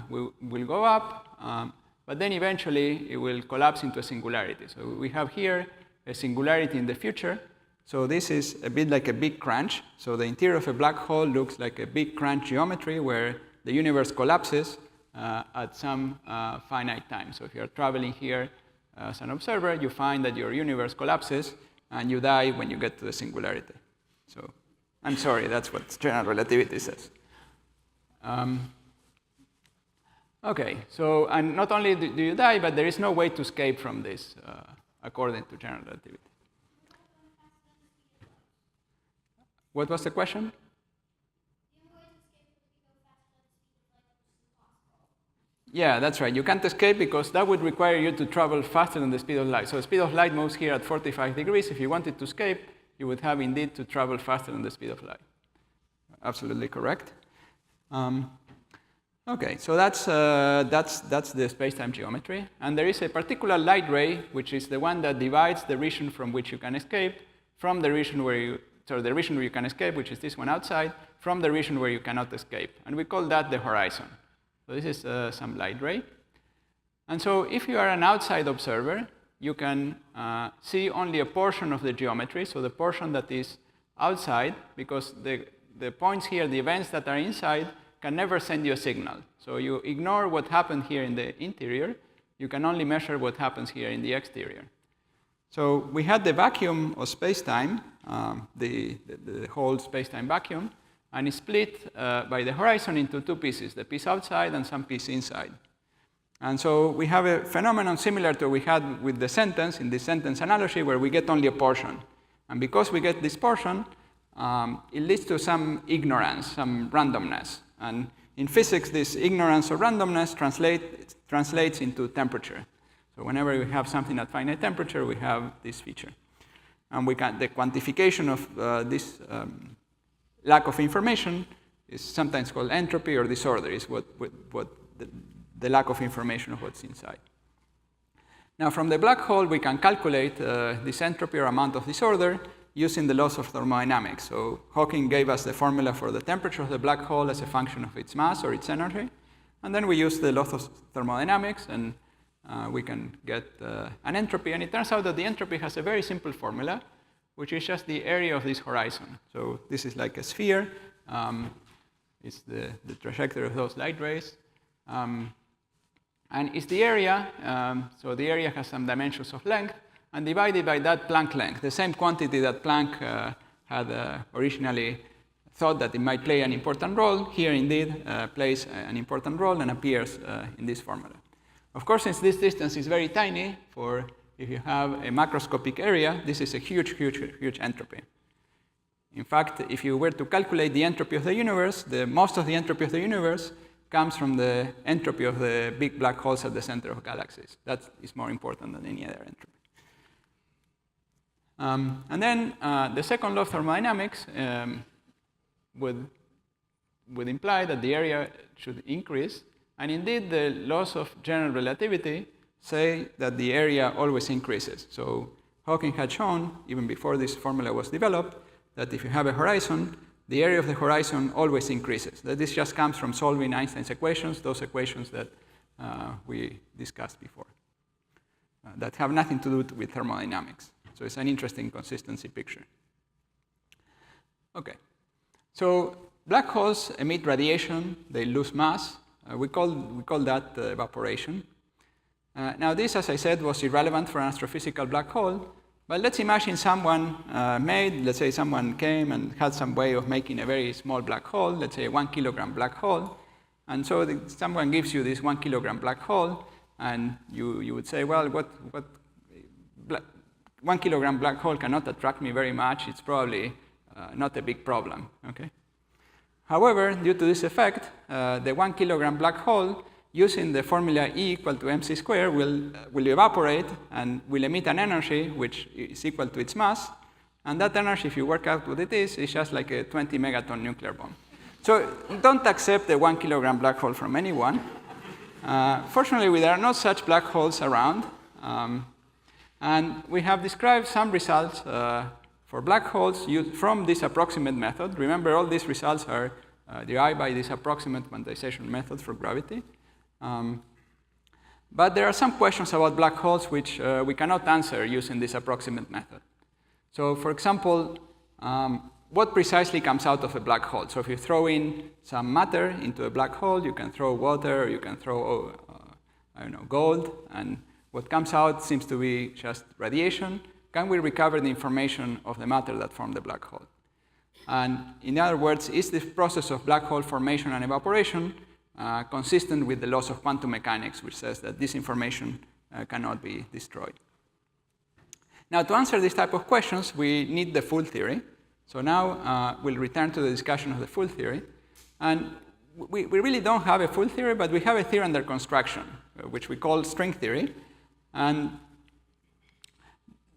S3: will go up, but then eventually it will collapse into a singularity. So we have here a singularity in the future. So this is a bit like a big crunch. So the interior of a black hole looks like a big crunch geometry where the universe collapses at some finite time. So if you're traveling here as an observer, you find that your universe collapses and you die when you get to the singularity. So I'm sorry, that's what general relativity says. Okay, so and not only do you die, but there is no way to escape from this according to general relativity. What was the question? Yeah, that's right. You can't escape because that would require you to travel faster than the speed of light. So the speed of light moves here at 45 degrees. If you wanted to escape, you would have indeed to travel faster than the speed of light. Absolutely correct. Okay, so that's the space-time geometry. And there is a particular light ray, which is the one that divides the region from which you can escape from the region where you, so the region where you can escape, which is this one outside, from the region where you cannot escape. And we call that the horizon. So this is some light ray. And so if you are an outside observer, you can see only a portion of the geometry, so the portion that is outside, because the points here, the events that are inside, can never send you a signal. So you ignore what happened here in the interior. You can only measure what happens here in the exterior. So we had the vacuum of space-time, the whole space-time vacuum, and it's split by the horizon into two pieces, the piece outside and some piece inside. And so we have a phenomenon similar to what we had with the sentence, in the sentence analogy, where we get only a portion. And because we get this portion, it leads to some ignorance, some randomness. And in physics, this ignorance or randomness translates into temperature. So whenever we have something at finite temperature, we have this feature. And the quantification of this lack of information is sometimes called entropy or disorder, is what the lack of information of what's inside. Now, from the black hole, we can calculate this entropy or amount of disorder using the laws of thermodynamics. So Hawking gave us the formula for the temperature of the black hole as a function of its mass or its energy. And then we use the laws of thermodynamics, and we can get an entropy. And it turns out that the entropy has a very simple formula, which is just the area of this horizon. So this is like a sphere. It's the trajectory of those light rays. And it's the area, so the area has some dimensions of length, and divided by that Planck length, the same quantity that Planck had originally thought that it might play an important role, here indeed plays an important role and appears in this formula. Of course, since this distance is very tiny, for if you have a macroscopic area, this is a huge, huge, huge entropy. In fact, if you were to calculate the entropy of the universe, most of the entropy of the universe comes from the entropy of the big black holes at the center of galaxies. That is more important than any other entropy. And then the second law of thermodynamics would imply that the area should increase And indeed, the laws of general relativity say that the area always increases. So Hawking had shown, even before this formula was developed, that if you have a horizon, the area of the horizon always increases. That this just comes from solving Einstein's equations, those equations that we discussed before, that have nothing to do with thermodynamics. So it's an interesting consistency picture. Okay, so black holes emit radiation, they lose mass. We call that evaporation. Now this, as I said, was irrelevant for an astrophysical black hole, but let's imagine someone let's say someone came and had some way of making a very small black hole, let's say a 1 kilogram black hole, and so someone gives you this 1 kilogram black hole, and you would say, well, 1 kilogram black hole cannot attract me very much, it's probably not a big problem, okay? However, due to this effect, the 1 kilogram black hole, using the formula E equal to mc squared, will evaporate and will emit an energy which is equal to its mass. And that energy, if you work out what it is just like a 20 megaton nuclear bomb. So don't accept the 1 kilogram black hole from anyone. Fortunately, there are no such black holes around. And we have described some results for black holes from this approximate method. Remember, all these results are derived by this approximate quantization method for gravity. But there are some questions about black holes which we cannot answer using this approximate method. So for example, what precisely comes out of a black hole? So if you throw in some matter into a black hole, you can throw water, or you can throw I don't know, gold, and what comes out seems to be just radiation. Can we recover the information of the matter that formed the black hole? And in other words, is this process of black hole formation and evaporation consistent with the laws of quantum mechanics, which says that this information cannot be destroyed? Now, to answer this type of questions, we need the full theory. So now we'll return to the discussion of the full theory. And we really don't have a full theory, but we have a theory under construction, which we call string theory. And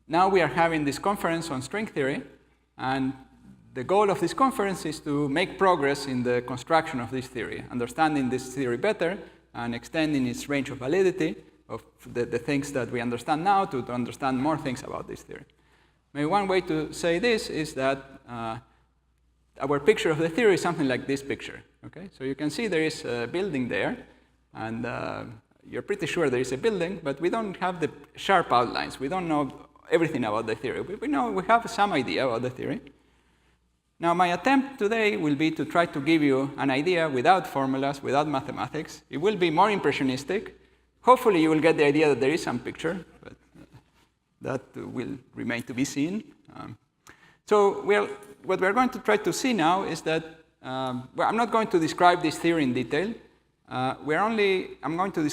S3: now we are having this conference on string theory, and the goal of this conference is to make progress in the construction of this theory, understanding this theory better and extending its range of validity of the things that we understand now to understand more things about this theory. Maybe one way to say this is that our picture of the theory is something like this picture. Okay? So you can see there is a building there, and you're pretty sure there is a building, but we don't have the sharp outlines. We don't know everything about the theory. We have some idea about the theory. Now, my attempt today will be to try to give you an idea without formulas, without mathematics. It will be more impressionistic. Hopefully, you will get the idea that there is some picture, but that will remain to be seen. So what we're going to try to see now is that, well, I'm not going to describe this theory in detail. I'm going to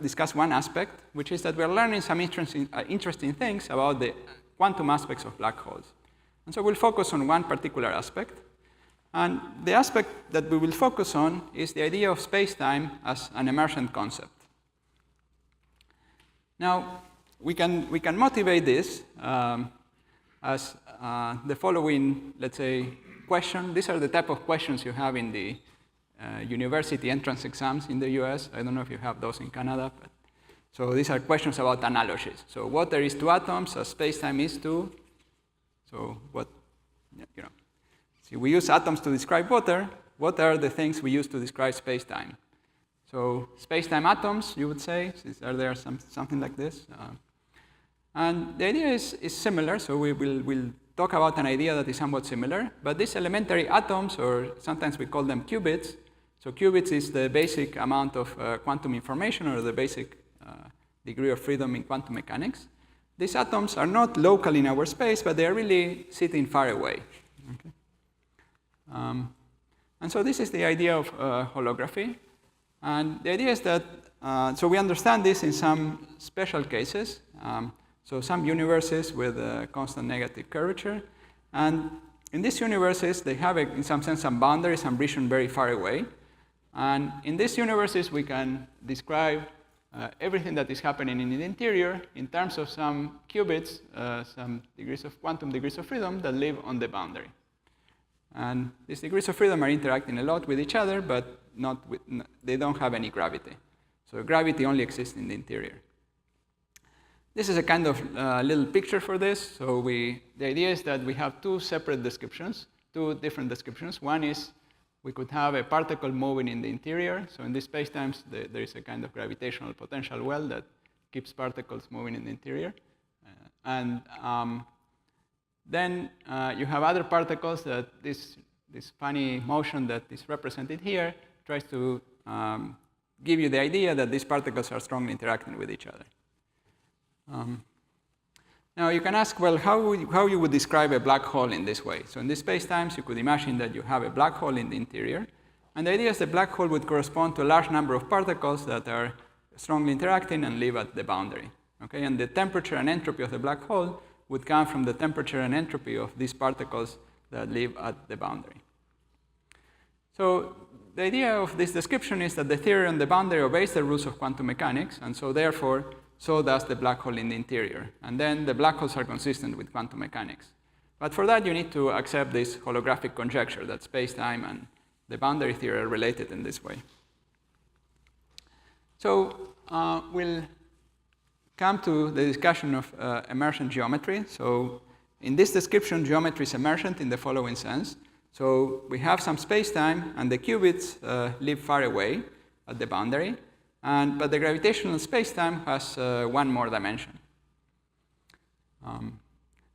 S3: discuss one aspect, which is that we're learning some interesting things about the quantum aspects of black holes. And so we'll focus on one particular aspect. And the aspect that we will focus on is the idea of space-time as an emergent concept. Now, we can motivate this as the following, let's say, question. These are the type of questions you have in the university entrance exams in the US. I don't know if you have those in Canada. But so these are questions about analogies. So water is to atoms as space-time is to. So see, we use atoms to describe water. What are the things we use to describe space-time? So space-time atoms, you would say. Are there something like this? And the idea is similar. So we'll talk about an idea that is somewhat similar. But these elementary atoms, or sometimes we call them qubits. So qubits is the basic amount of quantum information, or the basic degree of freedom in quantum mechanics. These atoms are not local in our space, but they are really sitting far away. Okay? And so this is the idea of holography. And the idea is that, so we understand this in some special cases. So some universes with a constant negative curvature. And in these universes, they have, in some sense, some boundary, some region very far away. And in these universes, we can describe everything that is happening in the interior in terms of some qubits, some quantum degrees of freedom that live on the boundary. And these degrees of freedom are interacting a lot with each other, but they don't have any gravity. So gravity only exists in the interior. This is a kind of little picture for this. So the idea is that we have two separate descriptions, two different descriptions. One is we could have a particle moving in the interior. So in these spacetimes, there is a kind of gravitational potential well that keeps particles moving in the interior. Then you have other particles that this funny motion that is represented here tries to give you the idea that these particles are strongly interacting with each other. Now you can ask, well, how you would describe a black hole in this way? So in these spacetimes, you could imagine that you have a black hole in the interior. And the idea is the black hole would correspond to a large number of particles that are strongly interacting and live at the boundary. Okay? And the temperature and entropy of the black hole would come from the temperature and entropy of these particles that live at the boundary. So the idea of this description is that the theory on the boundary obeys the rules of quantum mechanics, and so therefore, so does the black hole in the interior. And then the black holes are consistent with quantum mechanics. But for that, you need to accept this holographic conjecture that space-time and the boundary theory are related in this way. So we'll come to the discussion of emergent geometry. So in this description, geometry is emergent in the following sense. So we have some space-time, and the qubits live far away at the boundary. But the gravitational space-time has one more dimension.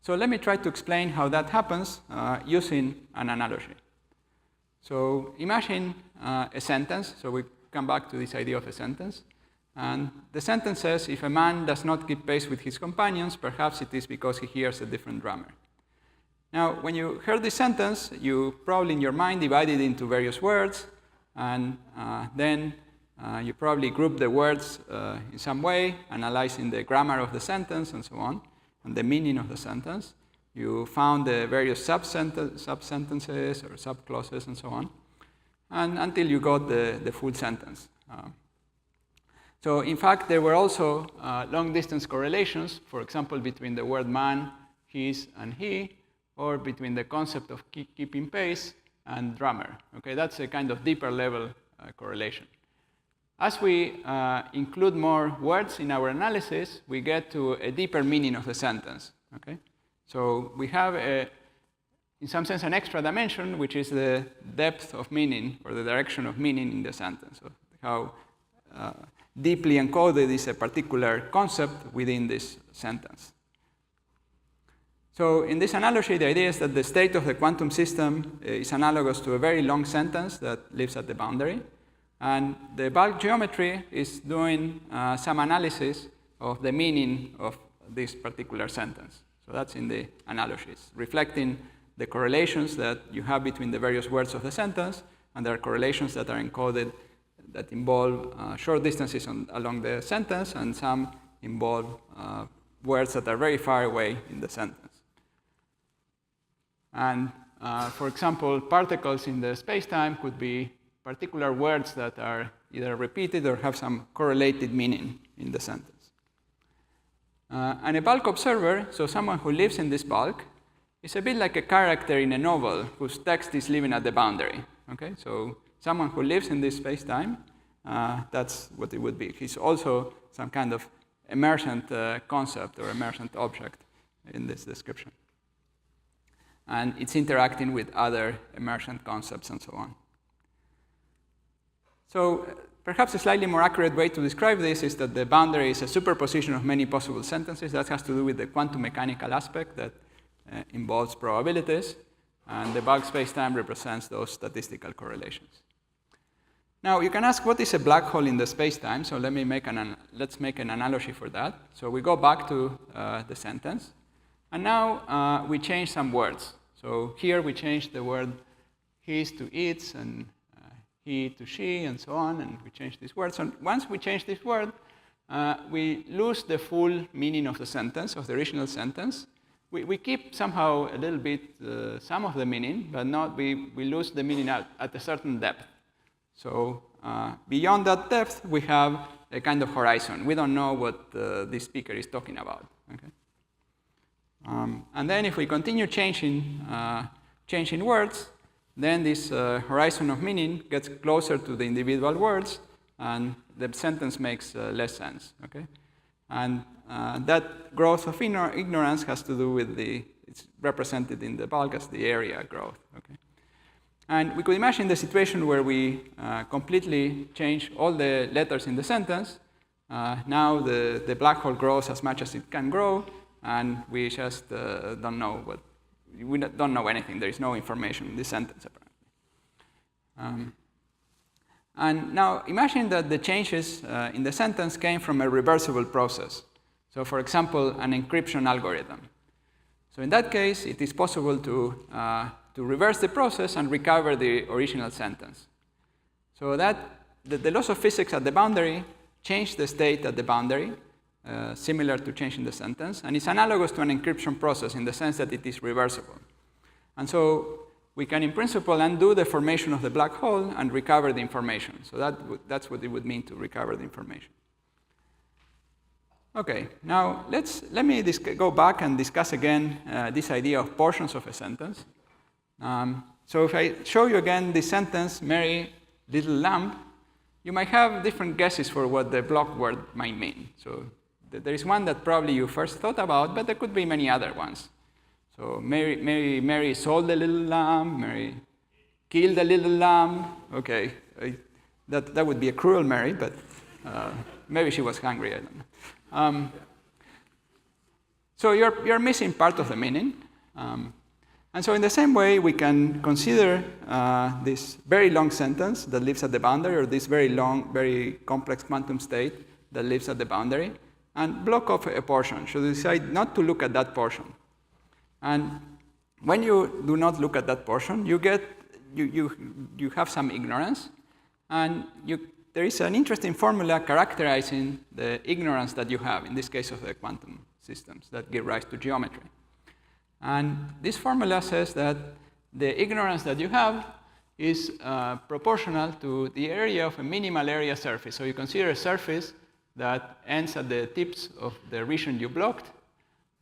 S3: So let me try to explain how that happens using an analogy. So imagine a sentence. So we come back to this idea of a sentence. And the sentence says, if a man does not keep pace with his companions, perhaps it is because he hears a different drummer. Now, when you heard this sentence, you probably in your mind divide it into various words, and then you probably group the words in some way, analyzing the grammar of the sentence and so on, and the meaning of the sentence. You found the various sub-sentences or sub-clauses and so on, and until you got the full sentence. So in fact, there were also long-distance correlations, for example, between the word man, his, and he, or between the concept of keeping pace and drummer. Okay, that's a kind of deeper level correlation. As we include more words in our analysis, we get to a deeper meaning of the sentence. Okay? So we have, in some sense, an extra dimension, which is the depth of meaning, or the direction of meaning in the sentence, so how deeply encoded is a particular concept within this sentence. So in this analogy, the idea is that the state of the quantum system is analogous to a very long sentence that lives at the boundary. And the bulk geometry is doing some analysis of the meaning of this particular sentence. So that's in the analogies, reflecting the correlations that you have between the various words of the sentence, and there are correlations that are encoded that involve short distances along the sentence, and some involve words that are very far away in the sentence. And for example, particles in the space-time could be particular words that are either repeated or have some correlated meaning in the sentence. And a bulk observer, so someone who lives in this bulk, is a bit like a character in a novel whose text is living at the boundary. Okay? So someone who lives in this space-time, that's what it would be. He's also some kind of emergent concept or emergent object in this description. And it's interacting with other emergent concepts and so on. So perhaps a slightly more accurate way to describe this is that the boundary is a superposition of many possible sentences. That has to do with the quantum mechanical aspect that involves probabilities. And the bulk space-time represents those statistical correlations. Now, you can ask, what is a black hole in the space-time? So let's make an analogy for that. So we go back to the sentence. And now we change some words. So here we change the word his to its, and he to she, and so on, and we change these words. And once we change this word, we lose the full meaning of the sentence, of the original sentence. We keep somehow a little bit some of the meaning, but not we lose the meaning at a certain depth. So beyond that depth, we have a kind of horizon. We don't know what this speaker is talking about. Okay? And then if we continue changing words, then this horizon of meaning gets closer to the individual words, and the sentence makes less sense. Okay? And that growth of ignorance has to do with it's represented in the bulk as the area growth. Okay? And we could imagine the situation where we completely change all the letters in the sentence. Now the black hole grows as much as it can grow, and we just don't know we don't know anything. There is no information in this sentence, apparently. And now imagine that the changes in the sentence came from a reversible process. So for example, an encryption algorithm. So in that case, it is possible to reverse the process and recover the original sentence. So that the laws of physics at the boundary change the state at the boundary, similar to changing the sentence, and it's analogous to an encryption process in the sense that it is reversible. And so we can, in principle, undo the formation of the black hole and recover the information. So that's what it would mean to recover the information. Okay, now let me go back and discuss again this idea of portions of a sentence. So if I show you again this sentence, Mary, little lamb, you might have different guesses for what the block word might mean. So there is one that probably you first thought about, but there could be many other ones. So Mary sold the little lamb, Mary killed the little lamb. Okay, that would be a cruel Mary, but maybe she was hungry, I don't know. So you're missing part of the meaning. And so in the same way, we can consider this very long sentence that lives at the boundary, or this very long, very complex quantum state that lives at the boundary, and block off a portion. So you decide not to look at that portion. And when you do not look at that portion, you have some ignorance, and there is an interesting formula characterizing the ignorance that you have, in this case of the quantum systems that give rise to geometry. And this formula says that the ignorance that you have is proportional to the area of a minimal area surface. So you consider a surface that ends at the tips of the region you blocked,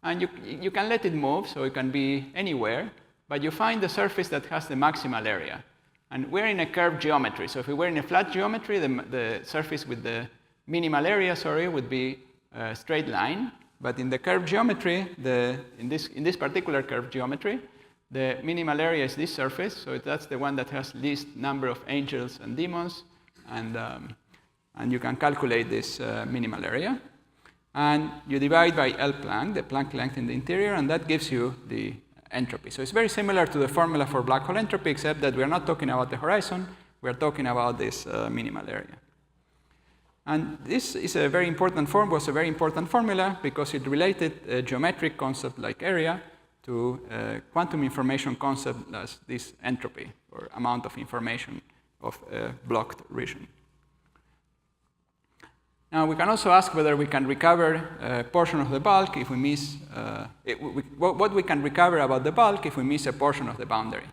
S3: and you can let it move, so it can be anywhere, but you find the surface that has the maximal area. And we're in a curved geometry, so if we were in a flat geometry, the surface with the minimal area, would be a straight line. But in the curved geometry, in this particular curved geometry, the minimal area is this surface, so that's the one that has least number of angels and demons, and you can calculate this minimal area. And you divide by L Planck, the Planck length in the interior, and that gives you the entropy. So it's very similar to the formula for black hole entropy, except that we're not talking about the horizon, we're talking about this minimal area. And this is was a very important formula because it related a geometric concept like area to a quantum information concept as this entropy, or amount of information of a blocked region. Now, we can also ask whether we can recover a portion of the bulk if we miss, what we can recover about the bulk if we miss a portion of the boundary.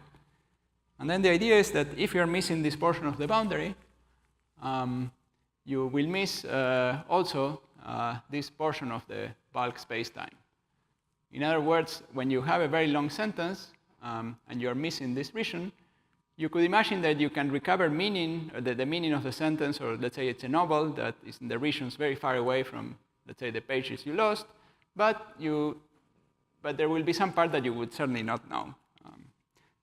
S3: And then the idea is that if you're missing this portion of the boundary, you will miss also this portion of the bulk spacetime. In other words, when you have a very long sentence and you're missing this region, you could imagine that you can recover meaning, or the meaning of the sentence, or let's say it's a novel that is in the regions very far away from, let's say, the pages you lost, but there will be some part that you would certainly not know.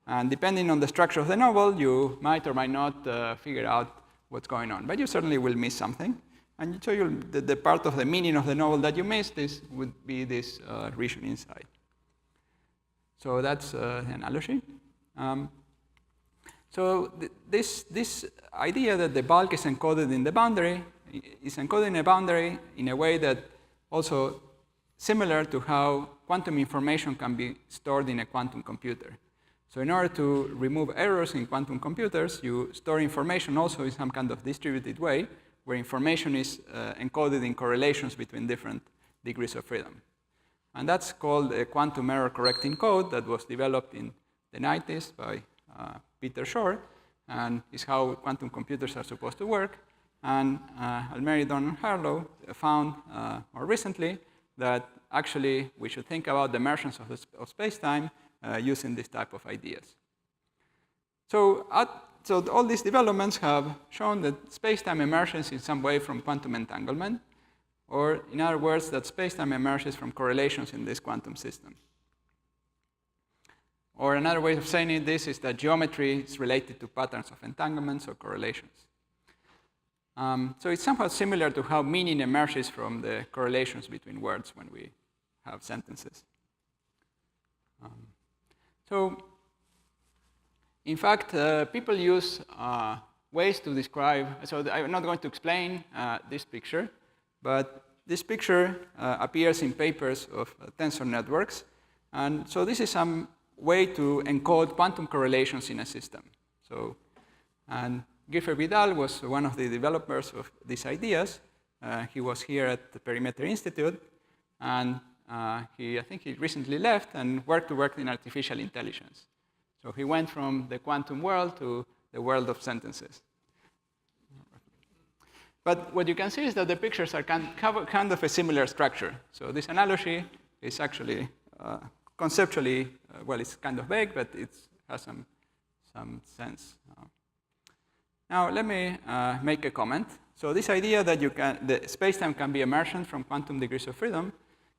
S3: And depending on the structure of the novel, you might or might not figure out what's going on, but you certainly will miss something. And so the part of the meaning of the novel that you missed would be this region inside. So that's the analogy. So this idea that the bulk is encoded in the boundary is encoded in a boundary in a way that also similar to how quantum information can be stored in a quantum computer. So in order to remove errors in quantum computers, you store information also in some kind of distributed way, where information is encoded in correlations between different degrees of freedom. And that's called a quantum error correcting code that was developed in the 90s by Peter Shor, and is how quantum computers are supposed to work. And Almeri, Don, and Harlow found more recently that actually we should think about the emergence of space-time using this type of ideas. So all these developments have shown that space-time emerges in some way from quantum entanglement, or in other words, that space-time emerges from correlations in this quantum system. Or another way of saying this is that geometry is related to patterns of entanglements or correlations. So it's somehow similar to how meaning emerges from the correlations between words when we have sentences. In fact, people use ways to describe, so I'm not going to explain this picture, but this picture appears in papers of tensor networks. And so this is some way to encode quantum correlations in a system. And Guilford Vidal was one of the developers of these ideas. He was here at the Perimeter Institute, and I think he recently left and worked in artificial intelligence. So he went from the quantum world to the world of sentences. But what you can see is that the pictures are kind of a similar structure. So this analogy is actually conceptually, well, it's kind of vague, but it has some sense. Now, let me make a comment. So this idea that the space-time can be emergent from quantum degrees of freedom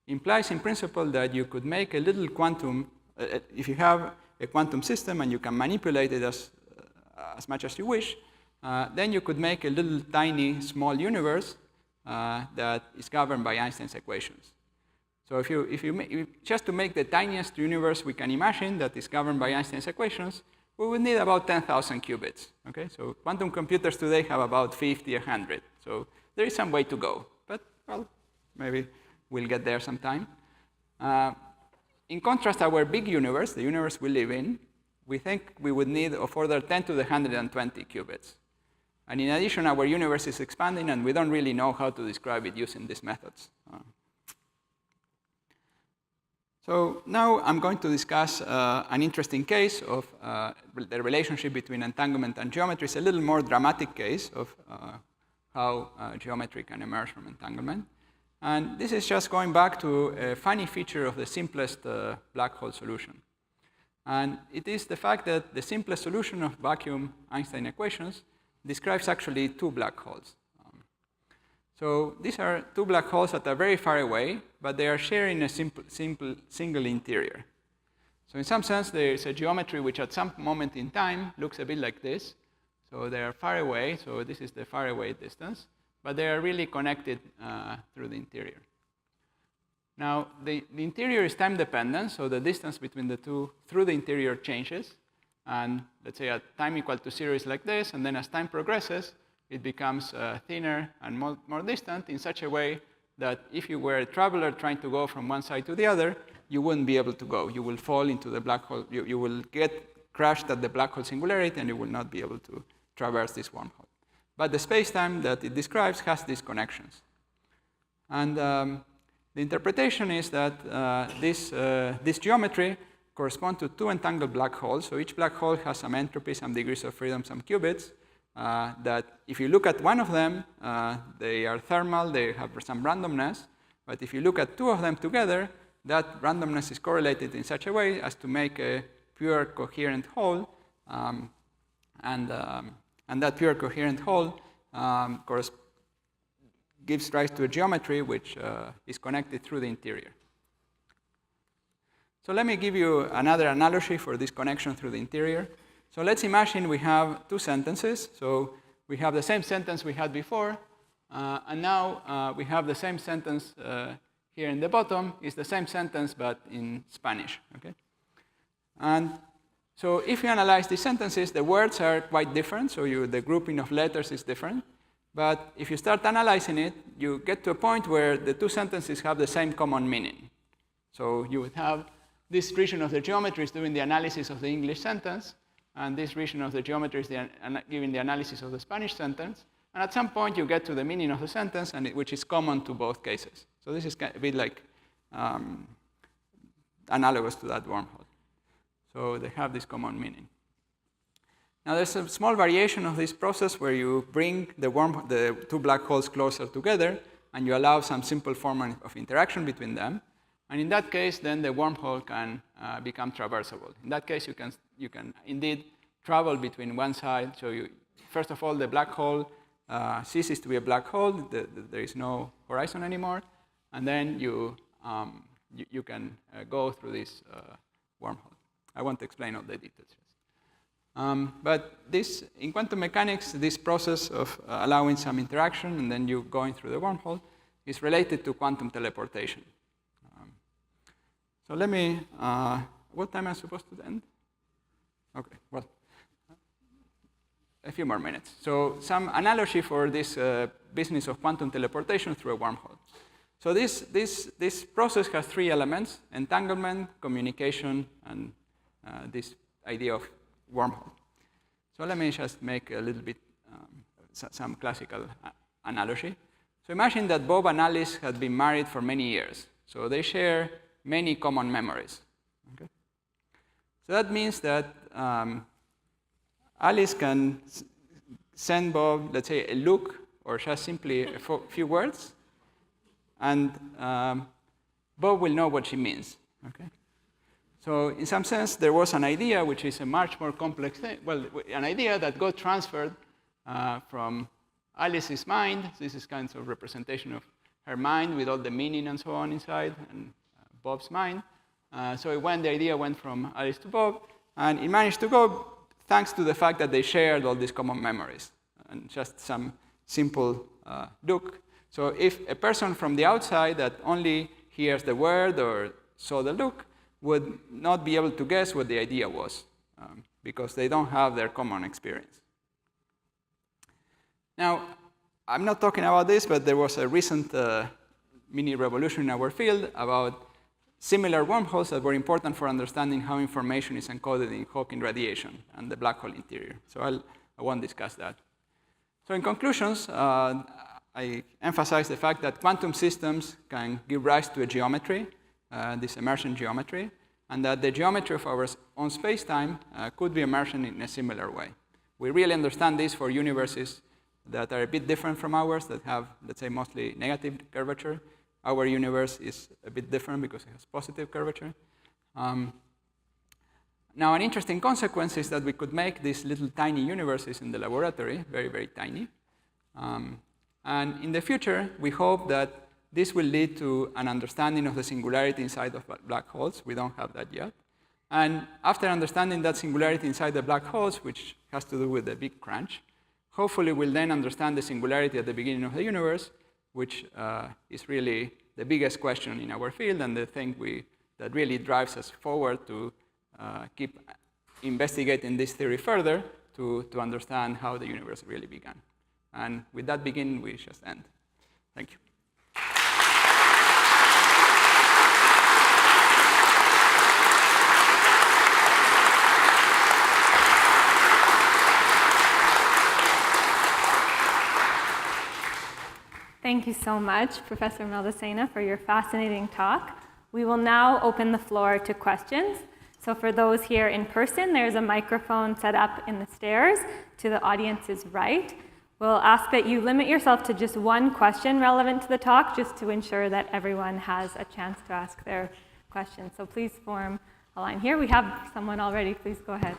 S3: implies in principle that you could make a little quantum, if you have a quantum system and you can manipulate it as much as you wish, then you could make a little tiny small universe that is governed by Einstein's equations. So just to make the tiniest universe we can imagine that is governed by Einstein's equations, we would need about 10,000 qubits. Okay? So quantum computers today have about 50, 100. So there is some way to go. But, well, maybe we'll get there sometime. In contrast, our big universe, the universe we live in, we think we would need of order 10 to the 120 qubits. And in addition, our universe is expanding, and we don't really know how to describe it using these methods. So now I'm going to discuss an interesting case of the relationship between entanglement and geometry. It's a little more dramatic case of how geometry can emerge from entanglement. And this is just going back to a funny feature of the simplest black hole solution. And it is the fact that the simplest solution of vacuum Einstein equations describes actually two black holes. So these are two black holes that are very far away, but they are sharing a single interior. So in some sense, there is a geometry which at some moment in time looks a bit like this. So they are far away, so this is the far away distance, but they are really connected through the interior. Now, the interior is time dependent, so the distance between the two through the interior changes. And let's say at time equal to 0 is like this, and then as time progresses, it becomes thinner and more distant in such a way that if you were a traveler trying to go from one side to the other, you wouldn't be able to go. You will fall into the black hole. You will get crashed at the black hole singularity, and you will not be able to traverse this wormhole. But the space-time that it describes has these connections. And the interpretation is that this geometry corresponds to two entangled black holes. So each black hole has some entropy, some degrees of freedom, some qubits. That if you look at one of them, they are thermal, they have some randomness. But if you look at two of them together, that randomness is correlated in such a way as to make a pure coherent whole. And that pure coherent whole gives rise to a geometry which is connected through the interior. So let me give you another analogy for this connection through the interior. So let's imagine we have two sentences. So we have the same sentence we had before, and now we have the same sentence here in the bottom. It's the same sentence, but in Spanish. Okay? And so if you analyze these sentences, the words are quite different. So the grouping of letters is different. But if you start analyzing it, you get to a point where the two sentences have the same common meaning. So you would have this region of the geometry is doing the analysis of the English sentence, and this region of the geometry is giving the analysis of the Spanish sentence. And at some point, you get to the meaning of the sentence, which is common to both cases. So this is a bit like analogous to that wormhole. So they have this common meaning. Now, there's a small variation of this process where you bring the two black holes closer together, and you allow some simple form of interaction between them. And in that case, then the wormhole can become traversable. In that case, you can indeed travel between one side. So first of all, the black hole ceases to be a black hole. There is no horizon anymore. And then you can go through this wormhole. I won't explain all the details. But in quantum mechanics, this process of allowing some interaction and then you going through the wormhole is related to quantum teleportation. So let me, what time am I supposed to end? Okay, well, a few more minutes. So some analogy for this business of quantum teleportation through a wormhole. So this process has three elements: entanglement, communication, and this idea of wormhole. So let me just make a little bit some classical analogy. So imagine that Bob and Alice had been married for many years. So they share many common memories. Okay? So that means that Alice can send Bob, let's say, a look or just simply a few words, and Bob will know what she means. Okay? So in some sense, there was an idea, which is a much more complex thing. Well, an idea that got transferred from Alice's mind. This is kind of representation of her mind with all the meaning and so on inside, and Bob's mind. So the idea went from Alice to Bob, and it managed to go thanks to the fact that they shared all these common memories and just some simple look. So if a person from the outside that only hears the word or saw the look would not be able to guess what the idea was because they don't have their common experience. Now, I'm not talking about this, but there was a recent mini revolution in our field about similar wormholes that were important for understanding how information is encoded in Hawking radiation and the black hole interior. So I won't discuss that. So in conclusions, I emphasize the fact that quantum systems can give rise to a geometry, this emergent geometry, and that the geometry of our own space-time could be emergent in a similar way. We really understand this for universes that are a bit different from ours, that have, let's say, mostly negative curvature. Our universe is a bit different because it has positive curvature. Now, an interesting consequence is that we could make these little tiny universes in the laboratory, very, very tiny. And in the future, we hope that this will lead to an understanding of the singularity inside of black holes. We don't have that yet. And after understanding that singularity inside the black holes, which has to do with the big crunch, hopefully we'll then understand the singularity at the beginning of the universe, which is really the biggest question in our field and the thing that really drives us forward to keep investigating this theory further to understand how the universe really began. And with that beginning, we just end. Thank you.
S1: Thank you so much, Professor Maldacena, for your fascinating talk. We will now open the floor to questions. So for those here in person, there's a microphone set up in the stairs to the audience's right. We'll ask that you limit yourself to just one question relevant to the talk, just to ensure that everyone has a chance to ask their question. So please form a line here. We have someone already. Please go ahead.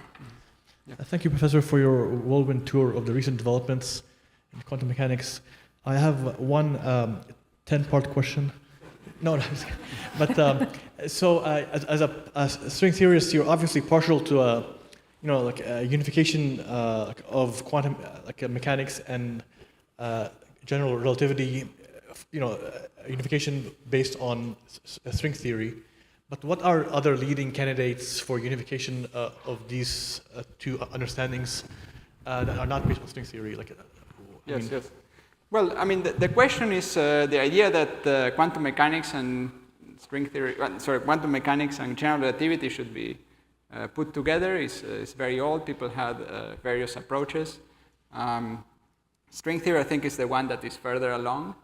S4: Thank you, Professor, for your whirlwind tour of the recent developments in quantum mechanics. I have one 10-part question. No, but so as a string theorist, you're obviously partial to a unification of quantum mechanics and general relativity, unification based on string theory. But what are other leading candidates for unification of these two understandings that are not based on string theory?
S3: Yes. Well, I mean, the question is the idea that quantum mechanics and quantum mechanics and general relativity should be put together is very old. People had various approaches. String theory, I think, is the one that is further along.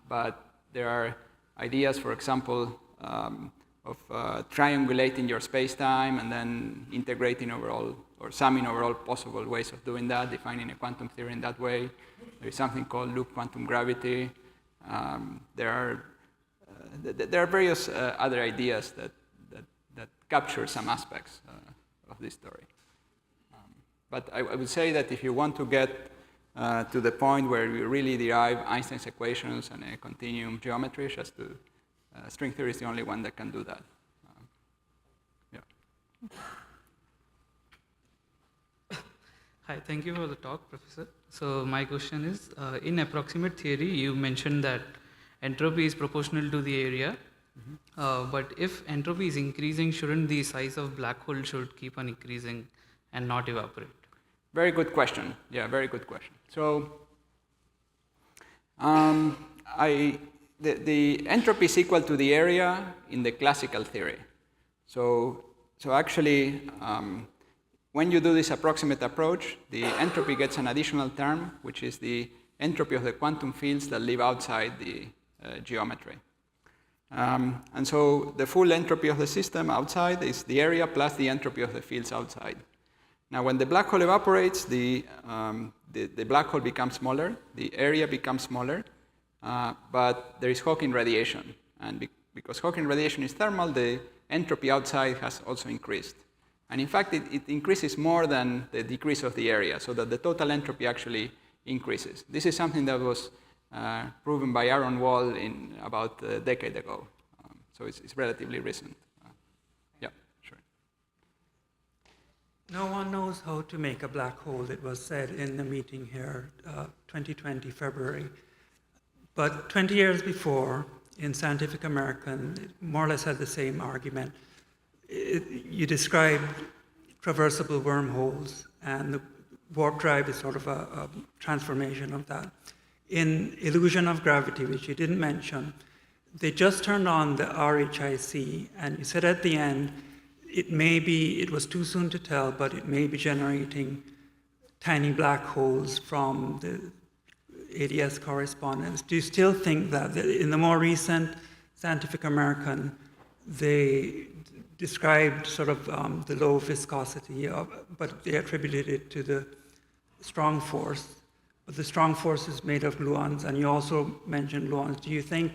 S3: But there are ideas, for example, of triangulating your space-time and then integrating over all, or summing over all possible ways of doing that, defining a quantum theory in that way. There is something called loop quantum gravity. There are various other ideas that capture some aspects of this story. But I would say that if you want to get to the point where you really derive Einstein's equations and a continuum geometry, just to, string theory is the only one that can do that. Yeah.
S5: Hi, thank you for the talk, Professor. So my question is, in approximate theory, you mentioned that entropy is proportional to the area. But if entropy is increasing, shouldn't the size of black hole should keep on increasing and not evaporate?
S3: Very good question. Yeah, very good question. So the entropy is equal to the area in the classical theory. So actually, when you do this approximate approach, the entropy gets an additional term, which is the entropy of the quantum fields that live outside the geometry. And so the full entropy of the system outside is the area plus the entropy of the fields outside. Now, when the black hole evaporates, the black hole becomes smaller, the area becomes smaller, but there is Hawking radiation. And because Hawking radiation is thermal, the entropy outside has also increased. And in fact, it increases more than the decrease of the area, so that the total entropy actually increases. This is something that was proven by Aaron Wall in about a decade ago. So it's relatively recent. Yeah, sure.
S6: No one knows how to make a black hole, it was said in the meeting here, 2020, February. But 20 years before, in Scientific American, it more or less had the same argument. You described traversable wormholes, and the warp drive is sort of a transformation of that. In Illusion of Gravity, which you didn't mention, they just turned on the RHIC, and you said at the end, it was too soon to tell, but it may be generating tiny black holes from the ADS correspondence. Do you still think that in the more recent Scientific American, they described sort of the low viscosity, but they attributed it to the strong force? But the strong force is made of gluons, and you also mentioned gluons. Do you think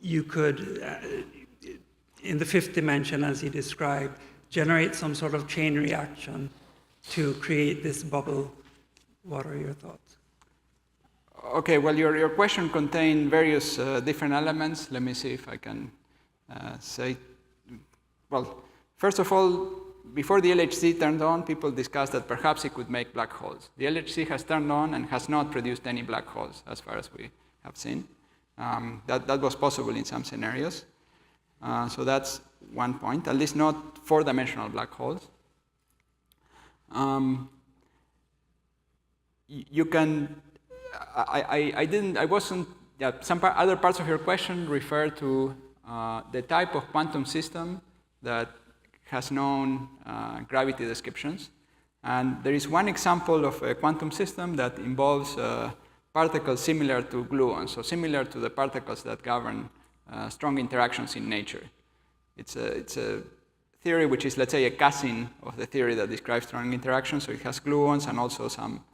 S6: you could, in the fifth dimension, as you described, generate some sort of chain reaction to create this bubble? What are your thoughts?
S3: Okay, well, your question contained various different elements. Let me see if I can say. Well, first of all, before the LHC turned on, people discussed that perhaps it could make black holes. The LHC has turned on and has not produced any black holes, as far as we have seen. That was possible in some scenarios. So that's one point, at least not four-dimensional black holes. You can, I wasn't, yeah, other parts of your question refer to the type of quantum system that has known gravity descriptions. And there is one example of a quantum system that involves particles similar to gluons, so similar to the particles that govern strong interactions in nature. It's a theory which is, let's say, a cousin of the theory that describes strong interactions, so it has gluons and also some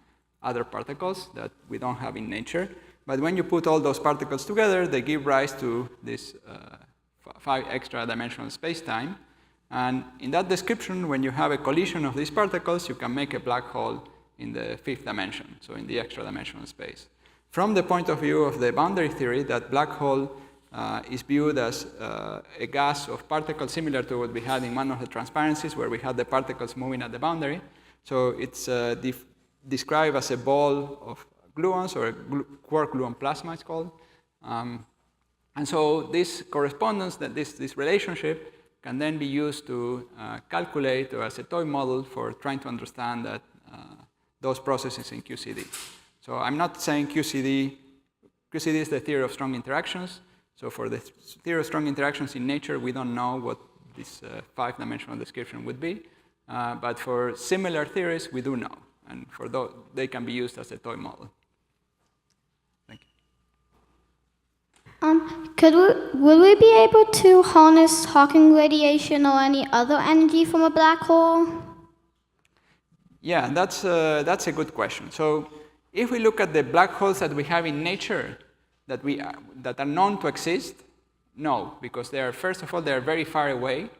S3: other particles that we don't have in nature. But when you put all those particles together, they give rise to this 5 extra dimensional space-time. And in that description, when you have a collision of these particles, you can make a black hole in the 5th dimension, so in the extra dimensional space. From the point of view of the boundary theory, that black hole is viewed as a gas of particles similar to what we had in one of the transparencies, where we had the particles moving at the boundary. So it's described as a ball of gluons, or a quark-gluon plasma, it's called. And so this correspondence, this relationship, can then be used to calculate, or as a toy model for trying to understand that those processes in QCD. So I'm not saying QCD is the theory of strong interactions. So for the theory of strong interactions in nature, we don't know what this 5-dimensional description would be. But for similar theories, we do know. And for those, they can be used as a toy model. Thank
S7: you. Will we be able to harness Hawking radiation or any other energy from a black hole?
S3: Yeah, that's a good question. So if we look at the black holes that we have in nature that are known to exist, no, because they are, first of all, they are very far away.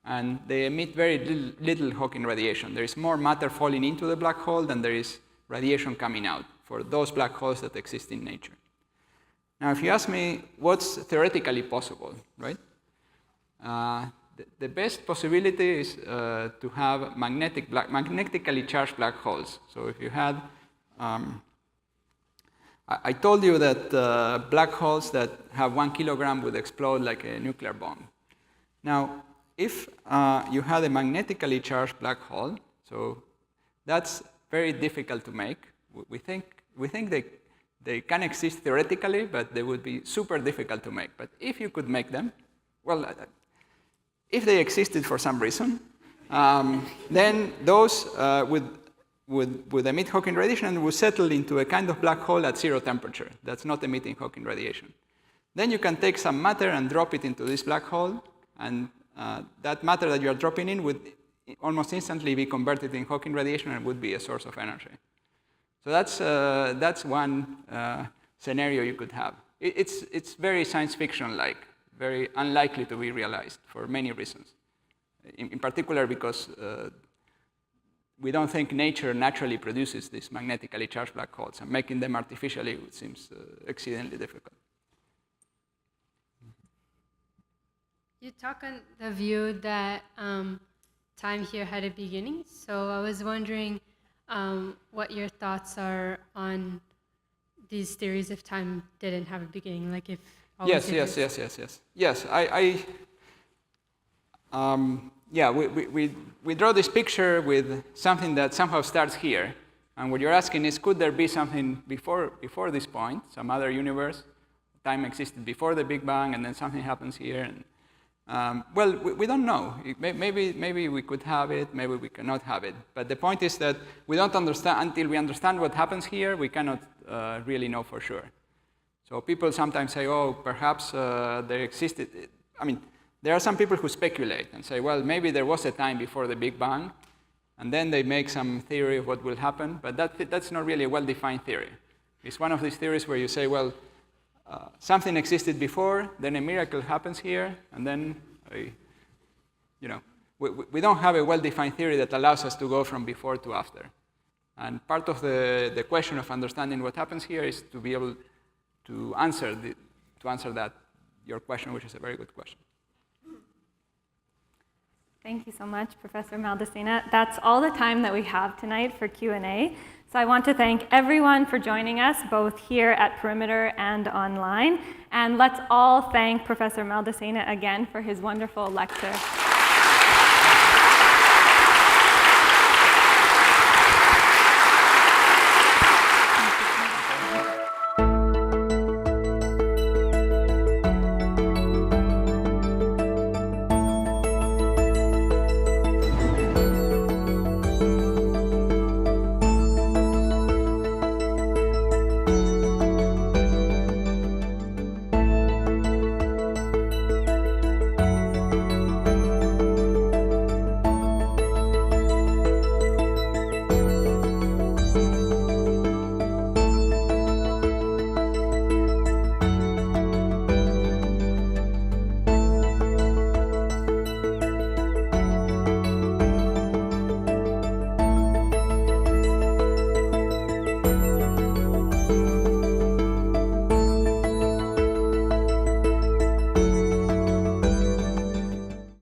S3: and they emit very little Hawking radiation. There is more matter falling into the black hole than there is radiation coming out for those black holes that exist in nature. Now, if you ask me what's theoretically possible, right? The best possibility is to have magnetically charged black holes. So if you had, I told you that black holes that have 1 kilogram would explode like a nuclear bomb. Now, if you had a magnetically charged black hole, so that's very difficult to make. We think they can exist theoretically, but they would be super difficult to make. But if you could make them, well, if they existed for some reason, then those would emit Hawking radiation and would settle into a kind of black hole at 0 temperature that's not emitting Hawking radiation. Then you can take some matter and drop it into this black hole, and that matter that you are dropping in would almost instantly be converted in Hawking radiation and would be a source of energy. So that's one scenario you could have. It's very science fiction-like, very unlikely to be realized for many reasons. In particular because we don't think nature naturally produces these magnetically charged black holes, and making them artificially seems exceedingly difficult.
S8: You talk on the view that time here had a beginning, so I was wondering what your thoughts are on these theories if time didn't have a beginning, like if
S3: Yes. We draw this picture with something that somehow starts here, and what you're asking is, could there be something before this point, some other universe? Time existed before the Big Bang, and then something happens here. And, well, we don't know. Maybe we could have it, maybe we cannot have it. But the point is that we don't understand until we understand what happens here. We cannot really know for sure. So people sometimes say, oh, perhaps there existed. I mean, there are some people who speculate and say, well, maybe there was a time before the Big Bang, and then they make some theory of what will happen. But that's not really a well-defined theory. It's one of these theories where you say, well, something existed before, then a miracle happens here, and then, we don't have a well-defined theory that allows us to go from before to after. And part of the question of understanding what happens here is to be able to answer that, your question, which is a very good question.
S1: Thank you so much, Professor Maldacena. That's all the time that we have tonight for Q&A. So I want to thank everyone for joining us, both here at Perimeter and online. And let's all thank Professor Maldacena again for his wonderful lecture.